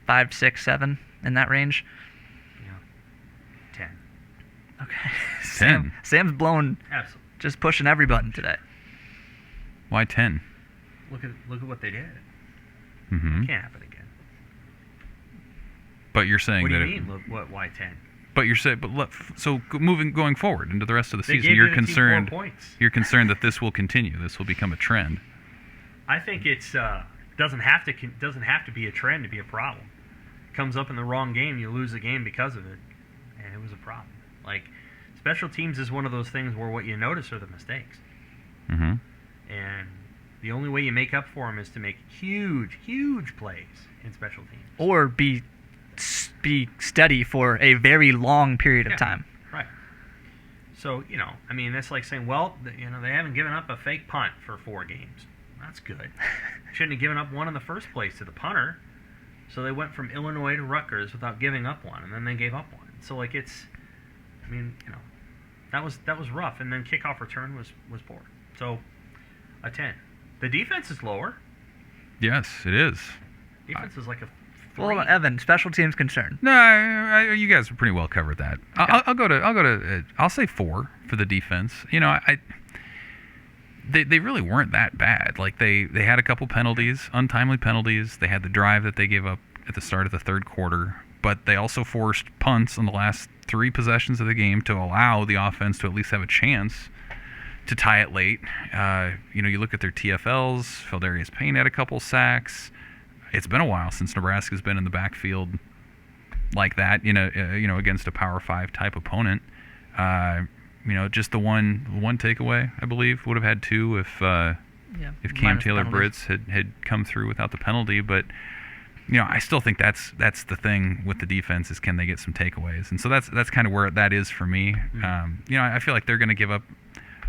5, 6, 7 in that range. Yeah. 10. Okay. 10. Sam's blown. Absolutely. Just pushing every button today. Why 10? Look at what they did. Mm-hmm. It can't happen again. But you're saying what do that. You mean? Why 10? But you're saying, going forward into the rest of the They season, gave you're the team 4 concerned. points. You're concerned that this will continue. This will become a trend. I think it's doesn't have to be a trend to be a problem. Comes up in the wrong game, you lose the game because of it, and it was a problem. Like, special teams is one of those things where what you notice are the mistakes, Mm-hmm. and the only way you make up for them is to make huge plays in special teams, Or be steady for a very long period of time. Right. So, that's like saying, well, they haven't given up a fake punt for 4 games. That's good. Shouldn't have given up one in the first place to the punter. So they went from Illinois to Rutgers without giving up one, and then they gave up one. So, that was rough. And then kickoff return was poor. So, a 10. The defense is lower. Yes, it is. Defense is like a Well, Evan, special teams concern. No, you guys are pretty well covered that. Okay. I'll say 4 for the defense. They really weren't that bad. Like they had a couple penalties, untimely penalties. They had the drive that they gave up at the start of the third quarter, but they also forced punts on the last 3 possessions of the game to allow the offense to at least have a chance to tie it late. You look at their TFLs. Feldarius Payne had a couple sacks. It's been a while since Nebraska's been in the backfield like that. Against a Power 5 type opponent. Just the one takeaway, I believe, would have had 2 if Cam Taylor-Britt had come through without the penalty. But I still think that's the thing with the defense is can they get some takeaways, and so that's kind of where that is for me. I feel like they're going to give up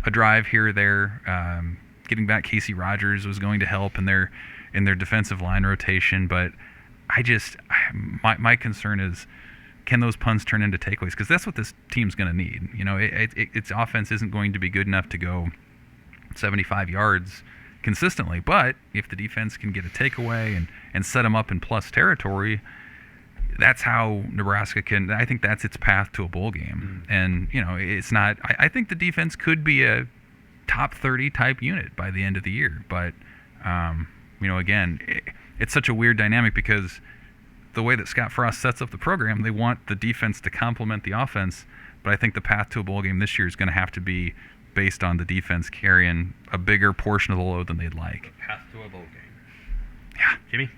a drive here or there. Getting back Casey Rogers was going to help in their defensive line rotation, but my concern is, can those punts turn into takeaways? Because that's what this team's going to need. Its offense isn't going to be good enough to go 75 yards consistently. But if the defense can get a takeaway and set them up in plus territory, that's how Nebraska can. I think that's its path to a bowl game. And it's not. I think the defense could be a top 30 type unit by the end of the year. But again, it's such a weird dynamic because the way that Scott Frost sets up the program, they want the defense to complement the offense, but I think the path to a bowl game this year is going to have to be based on the defense carrying a bigger portion of the load than they'd like. The path to a bowl game. Yeah. Jimmy?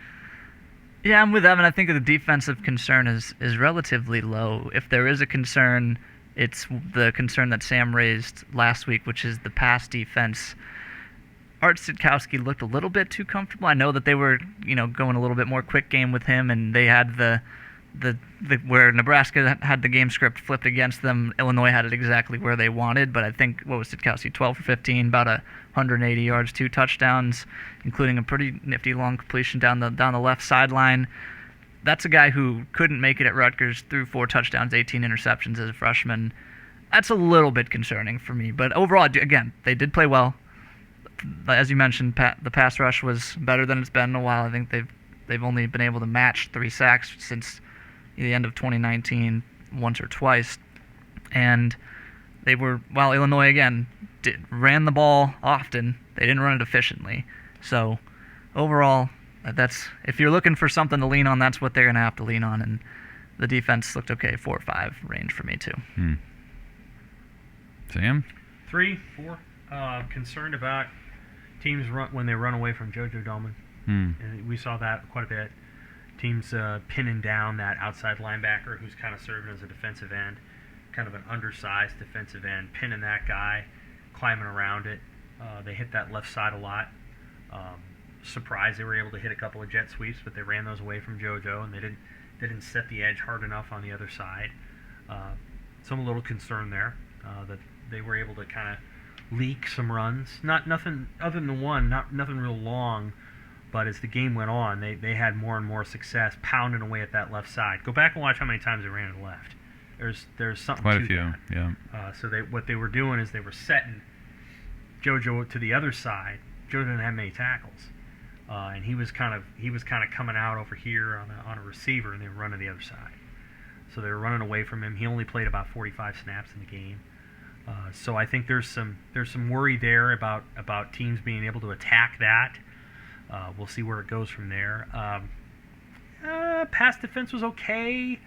Yeah, I'm with Evan. I think the defensive concern is relatively low. If there is a concern, it's the concern that Sam raised last week, which is the pass defense. Art Sitkowski looked a little bit too comfortable. I know that they were, going a little bit more quick game with him, and they had the where Nebraska had the game script flipped against them. Illinois had it exactly where they wanted, but I think what was Sitkowski, 12 for 15, about 180 yards, 2 touchdowns, including a pretty nifty long completion down the left sideline. That's a guy who couldn't make it at Rutgers, threw 4 touchdowns, 18 interceptions as a freshman. That's a little bit concerning for me, but overall, again, they did play well. As you mentioned, the pass rush was better than it's been in a while. I think they've only been able to match 3 sacks since the end of 2019, once or twice. And while Illinois again ran the ball often, they didn't run it efficiently. So overall, if you're looking for something to lean on, that's what they're going to have to lean on. And the defense looked okay, 4 or 5 range for me too. Sam? 3, 4. Concerned about teams when they run away from JoJo Doman. And we saw that quite a bit. Teams pinning down that outside linebacker who's kind of serving as a defensive end, kind of an undersized defensive end, pinning that guy, climbing around it. They hit that left side a lot. Surprised they were able to hit a couple of jet sweeps, but they ran those away from JoJo, and they didn't set the edge hard enough on the other side. So I'm a little concerned there that they were able to kind of leak some runs. Nothing other than one, nothing real long, but as the game went on, they had more and more success pounding away at that left side. Go back and watch how many times they ran to the left. There's something quite to a few, that. yeah. So what they were doing is they were setting JoJo to the other side. JoJo didn't have many tackles, and he was kind of coming out over here on a receiver, and they were running the other side. So they were running away from him. He only played about 45 snaps in the game. So I think there's some worry there about teams being able to attack that. We'll see where it goes from there. Pass defense was okay.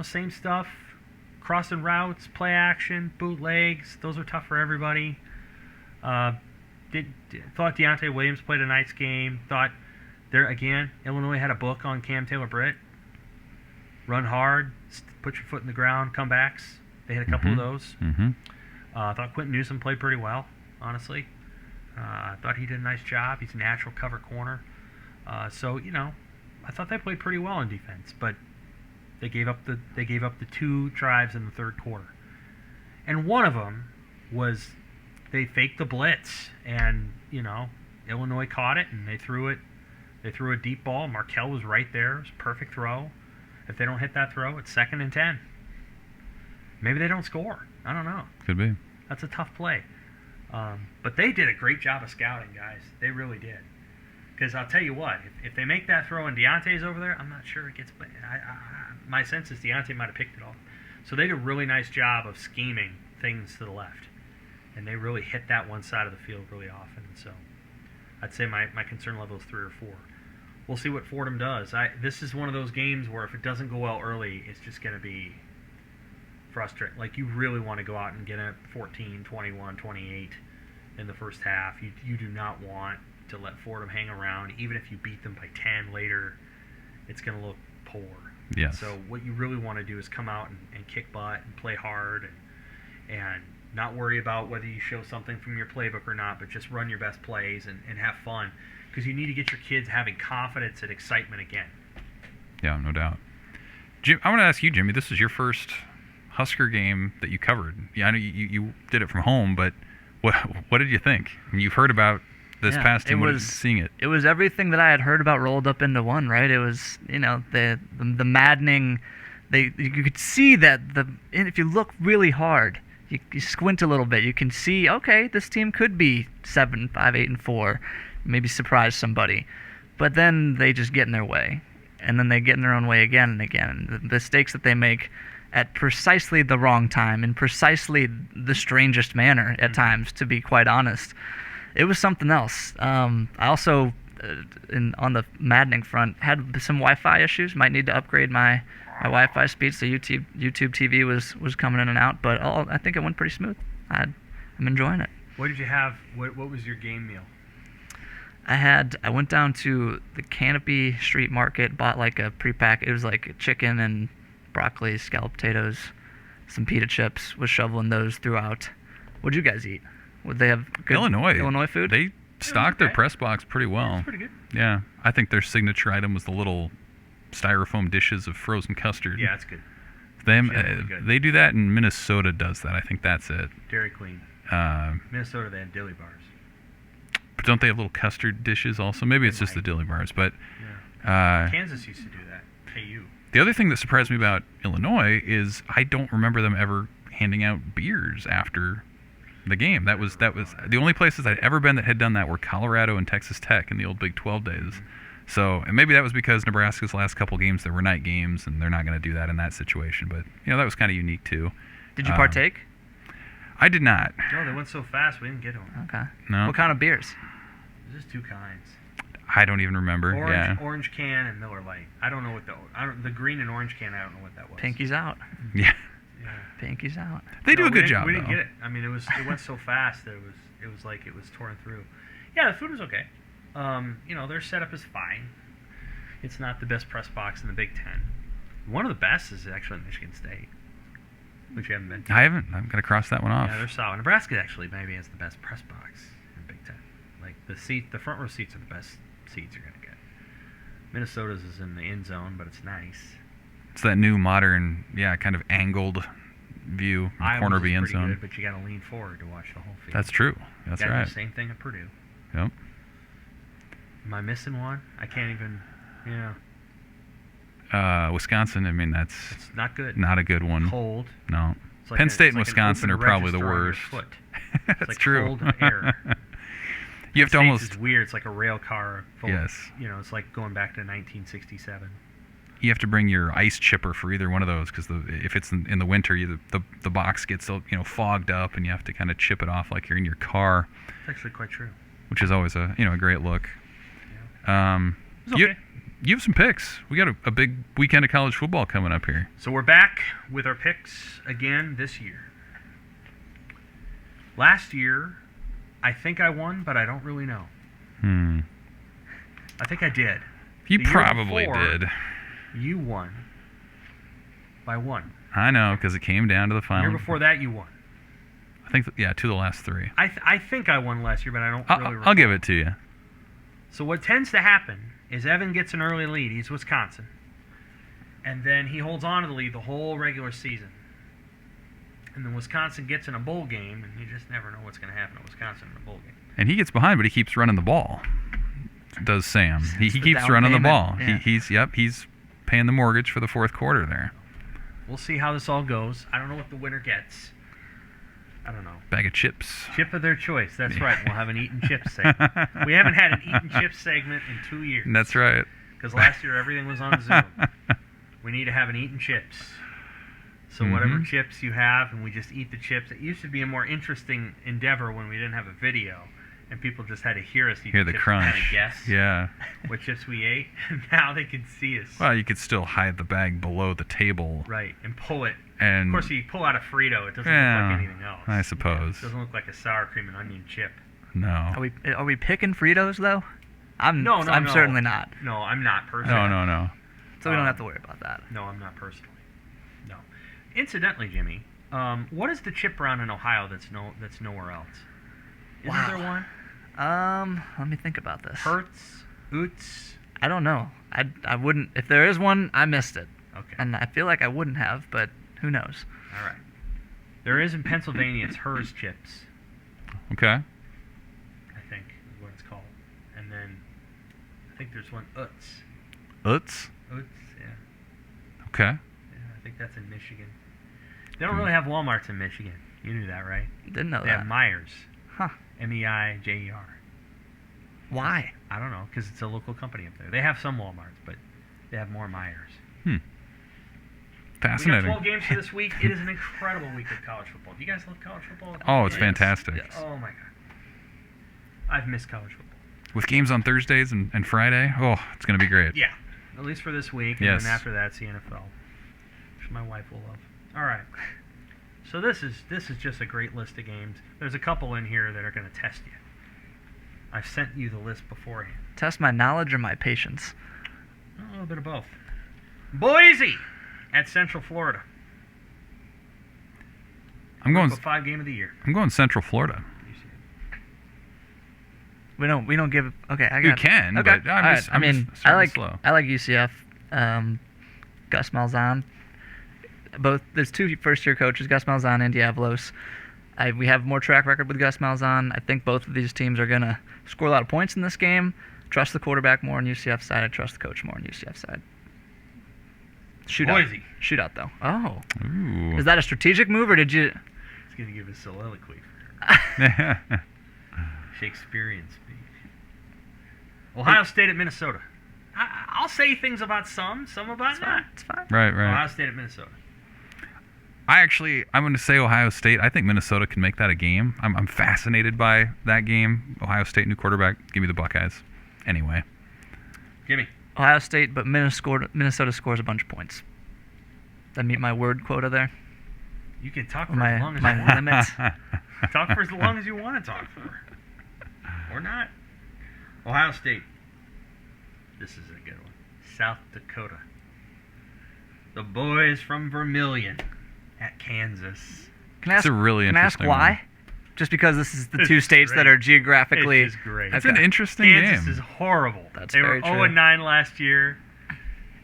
Same stuff. Crossing routes, play action, bootlegs. Those are tough for everybody. Thought Deontay Williams played a nice game. Thought Illinois had a book on Cam Taylor-Britt. Run hard, put your foot in the ground, comebacks. They had a couple of those. I thought Quentin Newsom played pretty well, honestly. I thought he did a nice job. He's a natural cover corner. I thought they played pretty well in defense, but they gave up the 2 drives in the third quarter. And one of them was they faked the blitz, and Illinois caught it, and they threw a deep ball. Markell was right there. It was a perfect throw. If they don't hit that throw, it's 2nd and 10. Maybe they don't score. I don't know. Could be. That's a tough play. But they did a great job of scouting, guys. They really did. Because I'll tell you what, if they make that throw and Deontay's over there, I'm not sure it gets. My sense is Deontay might have picked it off. So they did a really nice job of scheming things to the left, and they really hit that one side of the field really often. So I'd say my concern level is 3 or 4. We'll see what Fordham does. This is one of those games where if it doesn't go well early, it's just going to be frustrating. Like, you really want to go out and get a 14, 21, 28 in the first half. You do not want to let Fordham hang around. Even if you beat them by 10 later, it's going to look poor. Yes. So what you really want to do is come out and kick butt and play hard and not worry about whether you show something from your playbook or not, but just run your best plays and have fun, because you need to get your kids having confidence and excitement again. Yeah, no doubt. Jim, I want to ask you, Jimmy, this is your first Husker game that you covered. Yeah, I know you did it from home, but what did you think? I mean, you've heard about this past team. What did you seeing it? It was everything that I had heard about rolled up into one, right? It was, the maddening. You could see that if you look really hard, you squint a little bit, you can see, okay, this team could be 7-5, 8-4, maybe surprise somebody, but then they just get in their way, and then they get in their own way again and again. The mistakes that they make at precisely the wrong time, in precisely the strangest manner at times, to be quite honest. It was something else. I also, on the maddening front, had some Wi-Fi issues. Might need to upgrade my Wi-Fi speed. So YouTube TV was coming in and out, but I think it went pretty smooth. I'm enjoying it. What did you have? What was your game meal? I went down to the Canopy Street Market, bought like a pre-pack. It was like chicken and broccoli, scalloped potatoes, some pita chips. Was shoveling those throughout. What'd you guys eat? Would they have good Illinois food? They stocked their press box pretty well. Yeah, it's pretty good. Yeah, I think their signature item was the little styrofoam dishes of frozen custard. Yeah, it's good. Good. They do that, and Minnesota does that. I think that's it. Dairy Queen. Minnesota, they have dilly bars. But don't they have little custard dishes also? Maybe it's just the dilly bars. But Kansas used to do that. KU. The other thing that surprised me about Illinois is I don't remember them ever handing out beers after the game. That was the only places I'd ever been that had done that were Colorado and Texas Tech in the old Big 12 days. So, and maybe that was because Nebraska's last couple games there were night games, and they're not going to do that in that situation. But that was kind of unique too. Did you partake? I did not. No, they went so fast we didn't get them. Okay. No. What kind of beers? There's just 2 kinds. I don't even remember. Orange can and Miller Lite. I don't know what the green and orange can. I don't know what that was. Pinky's out. Yeah. Pinky's out. They do a good job. We didn't though. get it. I mean, it went so fast that it was like it was torn through. Yeah, the food was okay. Their setup is fine. It's not the best press box in the Big Ten. One of the best is actually Michigan State, which you haven't been to. I haven't. I'm going to cross that one off. Yeah, they're solid. Nebraska actually maybe has the best press box in the Big Ten. Like the front row seats are the best seats you're going to get. Minnesota's is in the end zone, but it's nice. It's that new modern, kind of angled view, corner of the end zone. Good, but you got to lean forward to watch the whole field. That's true. That's right. right. The same thing at Purdue. Yep. Am I missing one? I can't even. Wisconsin. I mean, it's not good. Not a good one. Cold. No. Like Penn State and Wisconsin are probably the worst. That's like true. Cold air. You have to almost. It's weird. It's like a rail car. Yes. It's like going back to 1967. You have to bring your ice chipper for either one of those because if it's in the winter, the box gets fogged up and you have to kind of chip it off like you're in your car. It's actually quite true. Which is always a great look. Yeah. Okay. You have some picks. We got a big weekend of college football coming up here. So we're back with our picks again this year. Last year, I think I won, but I don't really know. I think I did. You probably did. You won by 1. I know, because it came down to the final. The year before that, you won. I think, 2 of the last 3. I think I won last year, but I don't really recall. I'll give it to you. So what tends to happen is Evan gets an early lead. He's Wisconsin. And then he holds on to the lead the whole regular season. And then Wisconsin gets in a bowl game, and you just never know what's going to happen at Wisconsin in a bowl game. And he gets behind, but he keeps running the ball. Does Sam. He keeps running the ball. Yeah. He's paying the mortgage for the fourth quarter there. We'll see how this all goes. I don't know what the winner gets. I don't know. Bag of chips. Chip of their choice. That's right. We'll have an eat and chips segment. We haven't had an eat and chips segment in 2 years. That's right. Because last year everything was on Zoom. We need to have an eat and chips. So whatever chips you have, and we just eat the chips. It used to be a more interesting endeavor when we didn't have a video, and people just had to hear us eat Hear the the chips crunch. and kind of guess Yeah. what chips we ate. And now they can see us. Well, you could still hide the bag below the table. Right, and pull it. And Of course, you pull out a Frito, it doesn't yeah, look like anything else. I suppose. It doesn't look like a sour cream and onion chip. No. Are we picking Fritos though? I'm No, certainly not. No, I'm not personally. No. So we don't have to worry about that. No, I'm not personally. No. Incidentally, Jimmy, what is the chip brand in Ohio that's nowhere else? Isn't Wow. there one? Let me think about this. Hertz, Oots. I don't know. I wouldn't. If there is one, I missed it, Okay. and I feel like I wouldn't have, but who knows? All right. There is in Pennsylvania. It's Hers chips, Okay. I think, is what it's called. And then I think there's one Utz. Utz. Utz, yeah. Okay. Yeah, I think that's in Michigan. They don't really have Walmarts in Michigan. You knew that, right? Didn't know They that. have Myers. Huh? Meijer. Why? I don't know, because it's a local company up there. They have some Walmarts, but they have more Myers. Fascinating. We got 12 games for this week. It is an incredible week of college football. Do you guys love college football? Oh, it's Yes. fantastic. Yes. Oh, my God. I've missed college football. With games on Thursdays and Friday, oh, it's going to be great. Yeah. At least for this week. And Yes. then after that, it's the NFL. Which my wife will love. All right. So this is just a great list of games. There's a couple in here that are going to test you. I've sent you the list beforehand. Test my knowledge or my patience? A little bit of both. Boise at Central Florida. I'm going 5 game of the year. I'm going Central Florida. We don't give. Okay, I got. You can, Okay. but I'm All just- right. I'm I mean, just starting I like slow. UCF. Gus Malzahn. There's 2 first-year coaches, Gus Malzahn and Diabolos. We have more track record with Gus Malzahn. I think both of these teams are gonna score a lot of points in this game. Trust the quarterback more on UCF side. I trust the coach more on UCF side. Shootout. Boise. Shootout though. Oh, Ooh. is that a strategic move or did you? He's going to give a soliloquy. Shakespearean speech. Ohio State at Minnesota. I'll say things about some about It's not. fine. It's fine. Right. Ohio State at Minnesota. I'm going to say Ohio State. I think Minnesota can make that a game. I'm fascinated by that game. Ohio State, new quarterback. Give me the Buckeyes. Anyway. Jimmy. Ohio State, but Minnesota scores a bunch of points. That meet my word quota there. You can talk for My as long as you want. limits. Talk for as long as you want to talk for. Or not. Ohio State. This is a good one. South Dakota. The boys from Vermilion at Kansas. Can I ask, It's a really can I ask interesting why? one. Just because this is the It's 2 states great. that are geographically. It's just great. It's Okay. an interesting Kansas game. is horrible. That's they were very true. 0-9 last year.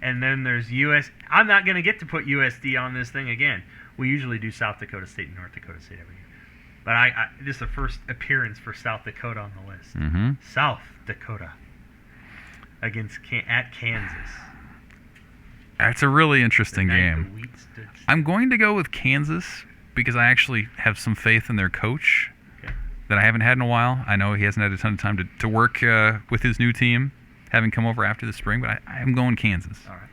And then there's I'm not going to get to put USD on this thing again. We usually do South Dakota State and North Dakota State every year. But this is the first appearance for South Dakota on the list. Mm-hmm. South Dakota against at Kansas. That's a really The interesting night game. the wheat stood still. I'm going to go with Kansas because I actually have some faith in their coach Okay. that I haven't had in a while. I know he hasn't had a ton of time to work with his new team, having come over after the spring, but I'm going Kansas. All right.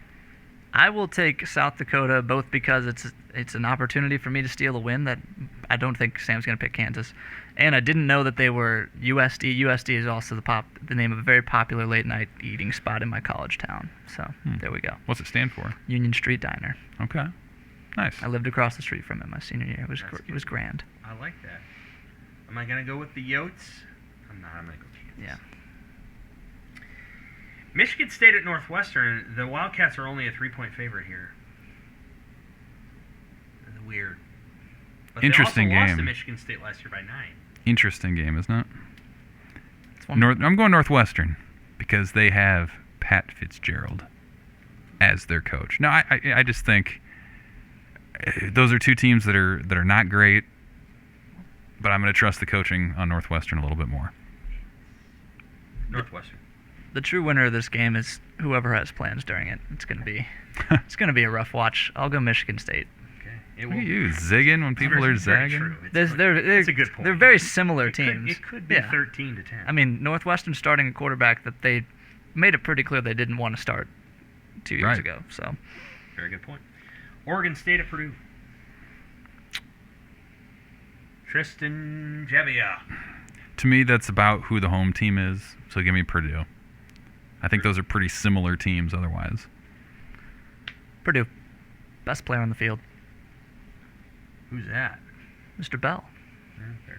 I will take South Dakota both because it's an opportunity for me to steal a win that I don't think Sam's going to pick Kansas, and I didn't know that they were USD. USD is also the name of a very popular late night eating spot in my college town. So there we go. What's it stand for? Union Street Diner. Okay. Nice. I lived across the street from it my senior year. That's It good. was grand. I like that. Am I going to go with the Yotes? I'm not. I'm going to go Kansas. Yeah. Michigan State at Northwestern. The Wildcats are only a 3-point favorite here. That's weird. But Interesting they also lost game. to Michigan State last year by 9. Interesting game, isn't it? It's one. I'm going Northwestern because they have Pat Fitzgerald as their coach. No, I just think those are 2 teams that are not great, but I'm going to trust the coaching on Northwestern a little bit more. Northwestern. The true winner of this game is whoever has plans during it. It's gonna be a rough watch. I'll go Michigan State. Okay. It Look will at you zigging when people are it's very zagging. true. It's It's a good point. They're very similar It teams. could be Yeah. 13-10. I mean, Northwestern starting a quarterback that they made it pretty clear they didn't want to start 2 years Right. ago. So Very good point. Oregon State at Purdue. Tristan Gebbia. To me, that's about who the home team is. So give me Purdue. I think those are pretty similar teams otherwise. Purdue, best player on the field, Who's that? Mr. Bell. Okay.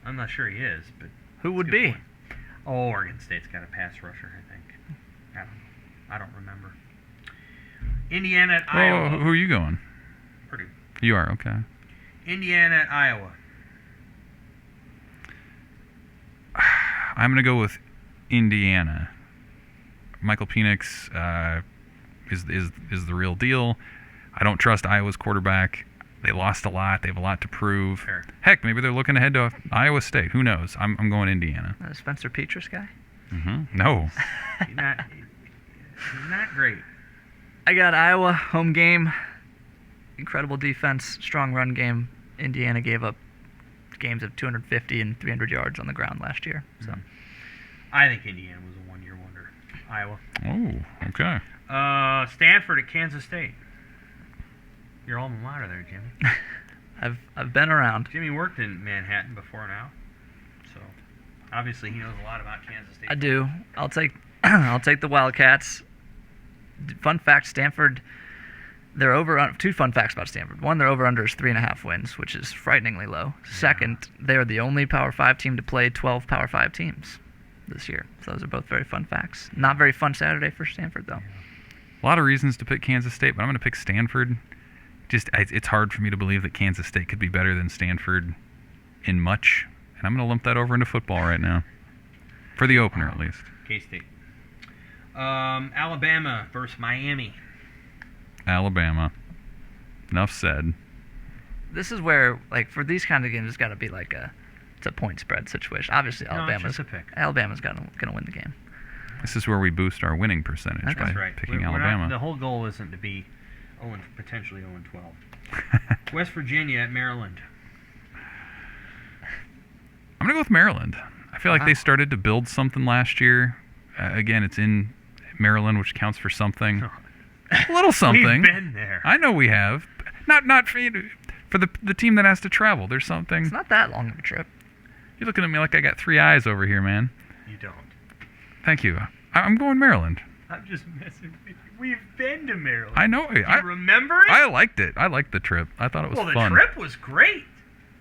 I'm not sure he is, but Who would that's a good be? point. Oh, Oregon State's got a pass rusher, I think. I don't remember. Indiana at Oh, Iowa. who are you going? Purdue. You are, okay. Indiana at Iowa. I'm going to go with Indiana. Michael Penix is the real deal. I don't trust Iowa's quarterback. They lost a lot. They have a lot to prove. Fair. Heck, maybe they're looking ahead to Iowa State. Who knows? I'm going Indiana. Spencer Petras guy. No. He's not great. I got Iowa home game. Incredible defense, strong run game. Indiana gave up games of 250 and 300 yards on the ground last year. So I think Indiana was a one-year wonder. Iowa. Oh, okay. Stanford at Kansas State. Your alma mater there, Jimmy. I've been around. Jimmy worked in Manhattan before now, so obviously he knows a lot about Kansas State. I do. I'll take I'll take the Wildcats. Fun fact: Stanford. They're over. Two fun facts about Stanford. One, their over/under is 3.5 wins, which is frighteningly low. Second, they are the only Power 5 team to play 12 Power 5 teams this year. So those are both very fun facts. Not very fun Saturday for Stanford, though. A lot of reasons to pick Kansas State, but I'm going to pick Stanford. It's hard for me to believe that Kansas State could be better than Stanford in much, and I'm going to lump that over into football right now, for the opener at least. K-State. Alabama versus Miami. Alabama. Enough said. This is where, like, for these kind of games, it's got to be like it's a point spread situation. Obviously, No, it's Alabama's just a pick. gonna win the game. This is where we boost our winning percentage That's by right. picking We're not- Alabama. the whole goal isn't to be potentially 0-12. West Virginia at Maryland. I'm going to go with Maryland. I feel like they started to build something last year. Again, it's in Maryland, which counts for something. A little something. We've been there. I know we have. Not for the team that has to travel. There's something. It's not that long of a trip. You're looking at me like I got three eyes over here, man. You don't. Thank you. I'm going Maryland. I'm just messing with you. We've been to Maryland. I know. Do you remember it? I liked it. I liked the trip. I thought it was well, fun. the trip was great,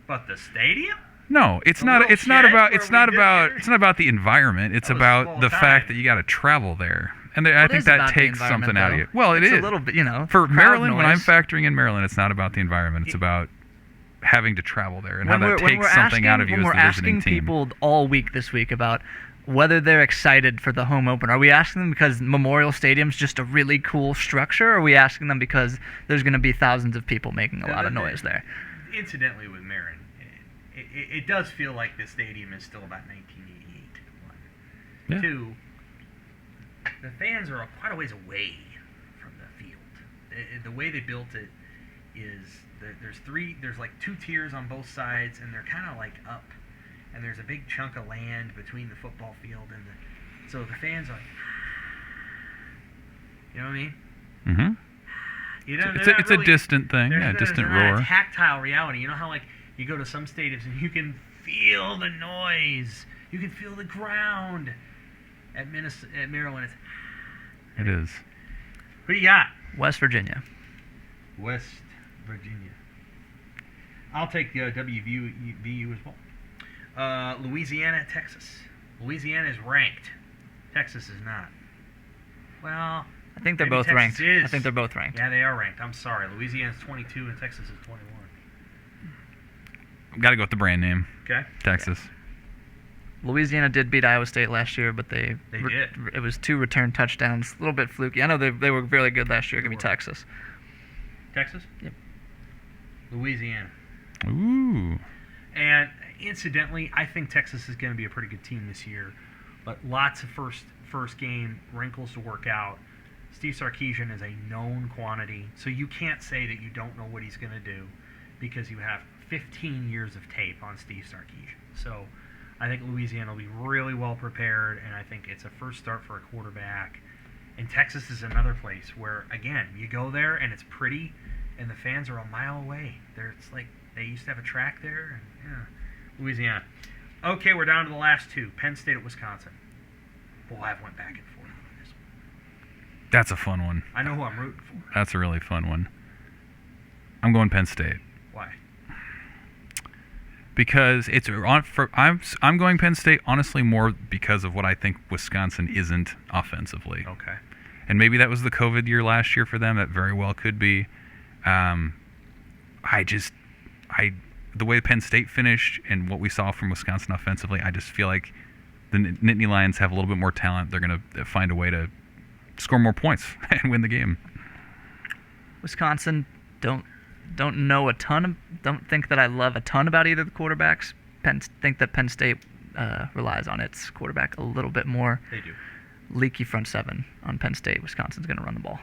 but the stadium? No, it's The not. little It's not shed about. where It's we not did about. everything? It's not about the environment. It's That was about full the time. fact that you got to travel there, and I It think is that about the takes environment, something out of though. you. Well, it's is a little bit, for crowd Maryland. When I'm noise. factoring in Maryland, it's not about the environment. It's about having to travel there and how that takes something out of you when as we're the visiting asking team. people all week this week about whether they're excited for the home opener, are we asking them because Memorial Stadium's just a really cool structure, or are we asking them because there's going to be thousands of people making a lot of noise there? Incidentally, with Marin, it does feel like the stadium is still about 1988. One. Yeah. Two, the fans are quite a ways away from the field. The way they built it is there's like two tiers on both sides, and they're kind of like up, and there's a big chunk of land between the football field and so the fans are like, you know what I mean? Mm-hmm. You know, It's a distant thing. Yeah, a distant there's not roar. a tactile reality. You know how like you go to some stadiums and you can feel the noise, you can feel the ground. At Maryland, It is. who do you got? West Virginia. West Virginia. I'll take WVU as well. Louisiana at Texas. Louisiana is ranked. Texas is not. Well, I think they're maybe both Texas ranked. is. I think they're both ranked. Yeah, they are ranked. I'm sorry. Louisiana's 22 and Texas is 21. Got to go with the brand name. Okay. Texas. Louisiana did beat Iowa State last year, but They did. It was 2 return touchdowns, a little bit fluky. I know they were really good last year. Give me Texas. Texas? Yep. Louisiana. Ooh. And incidentally, I think Texas is going to be a pretty good team this year, but lots of first game wrinkles to work out. Steve Sarkisian is a known quantity, so you can't say that you don't know what he's going to do because you have 15 years of tape on Steve Sarkisian. So I think Louisiana will be really well prepared, and I think it's a first start for a quarterback. And Texas is another place where, again, you go there and it's pretty, and the fans are a mile away. It's like they used to have a track there. And, yeah. Louisiana. Okay, we're down to the last two. Penn State at Wisconsin. Boy, I've went back and forth on this one. That's a fun one. I know who I'm rooting for. That's a really fun one. I'm going Penn State. Why? Because it's I'm going Penn State honestly more because of what I think Wisconsin isn't offensively. Okay. And maybe that was the COVID year last year for them. That very well could be. The way Penn State finished and what we saw from Wisconsin offensively, I just feel like the Nittany Lions have a little bit more talent. They're going to find a way to score more points and win the game. Wisconsin don't think that I love a ton about either of the quarterbacks. Think that Penn State relies on its quarterback a little bit more. They do. Leaky front seven on Penn State. Wisconsin's going to run the ball.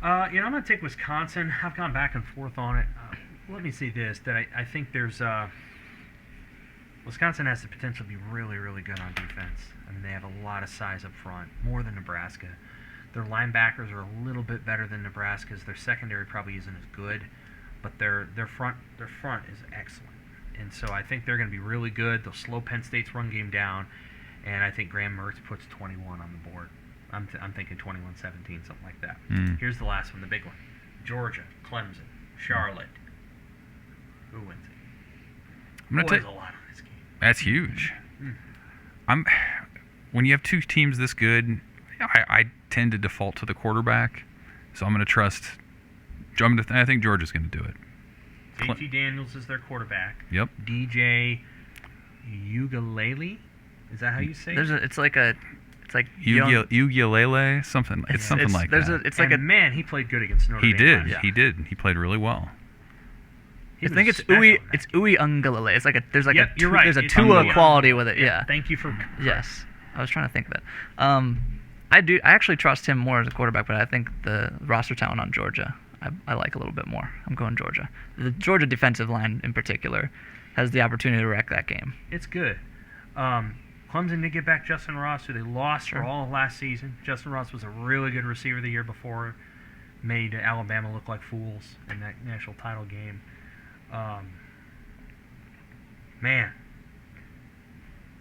I'm going to take Wisconsin. I've gone back and forth on it. Let me say this, that I think there's Wisconsin has the potential to be really, really good on defense. I mean, they have a lot of size up front, more than Nebraska. Their linebackers are a little bit better than Nebraska's. Their secondary probably isn't as good, but their front is excellent. And so I think they're going to be really good. They'll slow Penn State's run game down, and I think Graham Mertz puts 21 on the board. I'm thinking 21-17, something like that. Here's the last one, the big one. Georgia, Clemson, Charlotte. Who wins it? There's a lot on this game. That's huge. When you have two teams this good, I tend to default to the quarterback, so I'm going to trust. I think Georgia's going to do it. JT Daniels is their quarterback. Yep. DJ Ugalele, is that how you say it? It's like Ugalele, something. It's something like that. It's like man, he played good against Notre Dame. He did. He played really well. I think it's Uwe Ungalele. It's like there's like you're right. There's a It's Tua Ungalele. quality with it. Yeah. Thank you for. Yes. I was trying to think of it. I actually trust him more as a quarterback, but I think the roster talent on Georgia I like a little bit more. I'm going Georgia. The Georgia defensive line in particular has the opportunity to wreck that game. It's good. Clemson did get back Justin Ross, who they lost for all of last season. Justin Ross was a really good receiver the year before, made Alabama look like fools in that national title game. Man,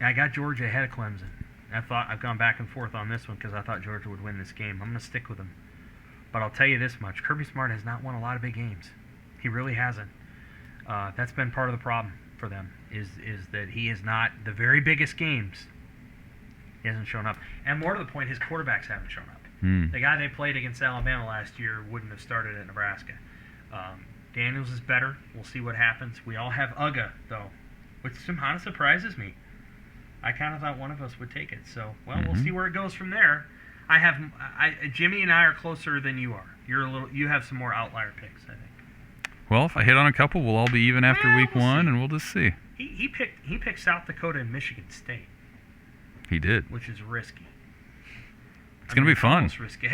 I got Georgia ahead of Clemson. I've gone back and forth on this one because I thought Georgia would win this game. I'm going to stick with them. But I'll tell you this much. Kirby Smart has not won a lot of big games. He really hasn't. That's been part of the problem for them, is that he is not the very biggest games. He hasn't shown up. And more to the point, his quarterbacks haven't shown up. The guy they played against Alabama last year wouldn't have started at Nebraska. Daniels is better. We'll see what happens. We all have Uga, though, which somehow surprises me. I kind of thought one of us would take it. So, we'll see where it goes from there. Jimmy and I are closer than you are. You have some more outlier picks, I think. Well, if I hit on a couple, we'll all be even after week one, and we'll just see. He picked South Dakota and Michigan State. He did. Which is risky. It's going to be fun. Almost risky.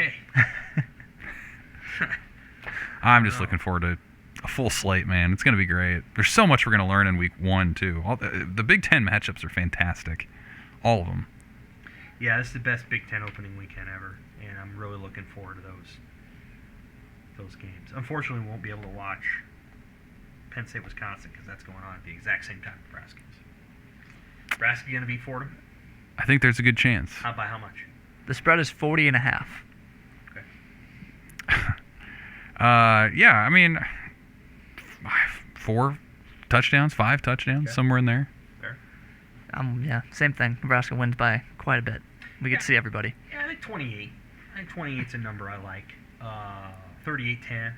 I'm just looking forward to a full slate, man. It's going to be great. There's so much we're going to learn in week one, too. The Big Ten matchups are fantastic. All of them. Yeah, this is the best Big Ten opening weekend ever, and I'm really looking forward to those games. Unfortunately, we won't be able to watch Penn State, Wisconsin, because that's going on at the exact same time Nebraska is. Nebraska going to beat Fordham? I think there's a good chance. By how much? The spread is 40.5. Okay. Yeah, I mean, 5 touchdowns, Okay. somewhere in there. Fair. Yeah, same thing. Nebraska wins by quite a bit. We get to see everybody. Yeah, I think 28. I think 28's a number I like. 38-10.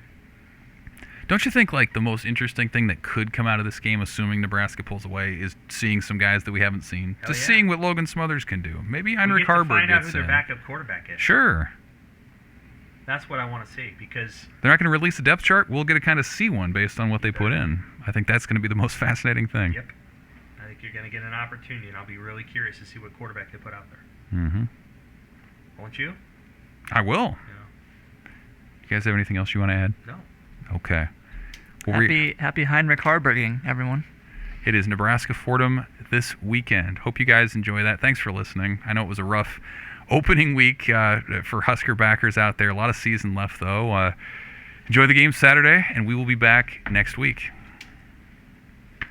Don't you think, like, the most interesting thing that could come out of this game, assuming Nebraska pulls away, is seeing some guys that we haven't seen? Hell Just yeah. seeing what Logan Smothers can do. Maybe Heinrich We get to Haarberg find out who gets their in. backup quarterback is. Sure. That's what I want to see, because They're not going to release a depth chart. We'll get to kind of see one based on what they put in. I think that's going to be the most fascinating thing. Yep. I think you're going to get an opportunity, and I'll be really curious to see what quarterback they put out there. Mm-hmm. Won't you? I will. Yeah. You guys have anything else you want to add? No. Okay. Well, Happy Heinrich Harburging, everyone. it is Nebraska Fordham this weekend. Hope you guys enjoy that. Thanks for listening. I know it was a rough opening week for Husker backers out there. A lot of season left, though. Enjoy the game Saturday, and we will be back next week.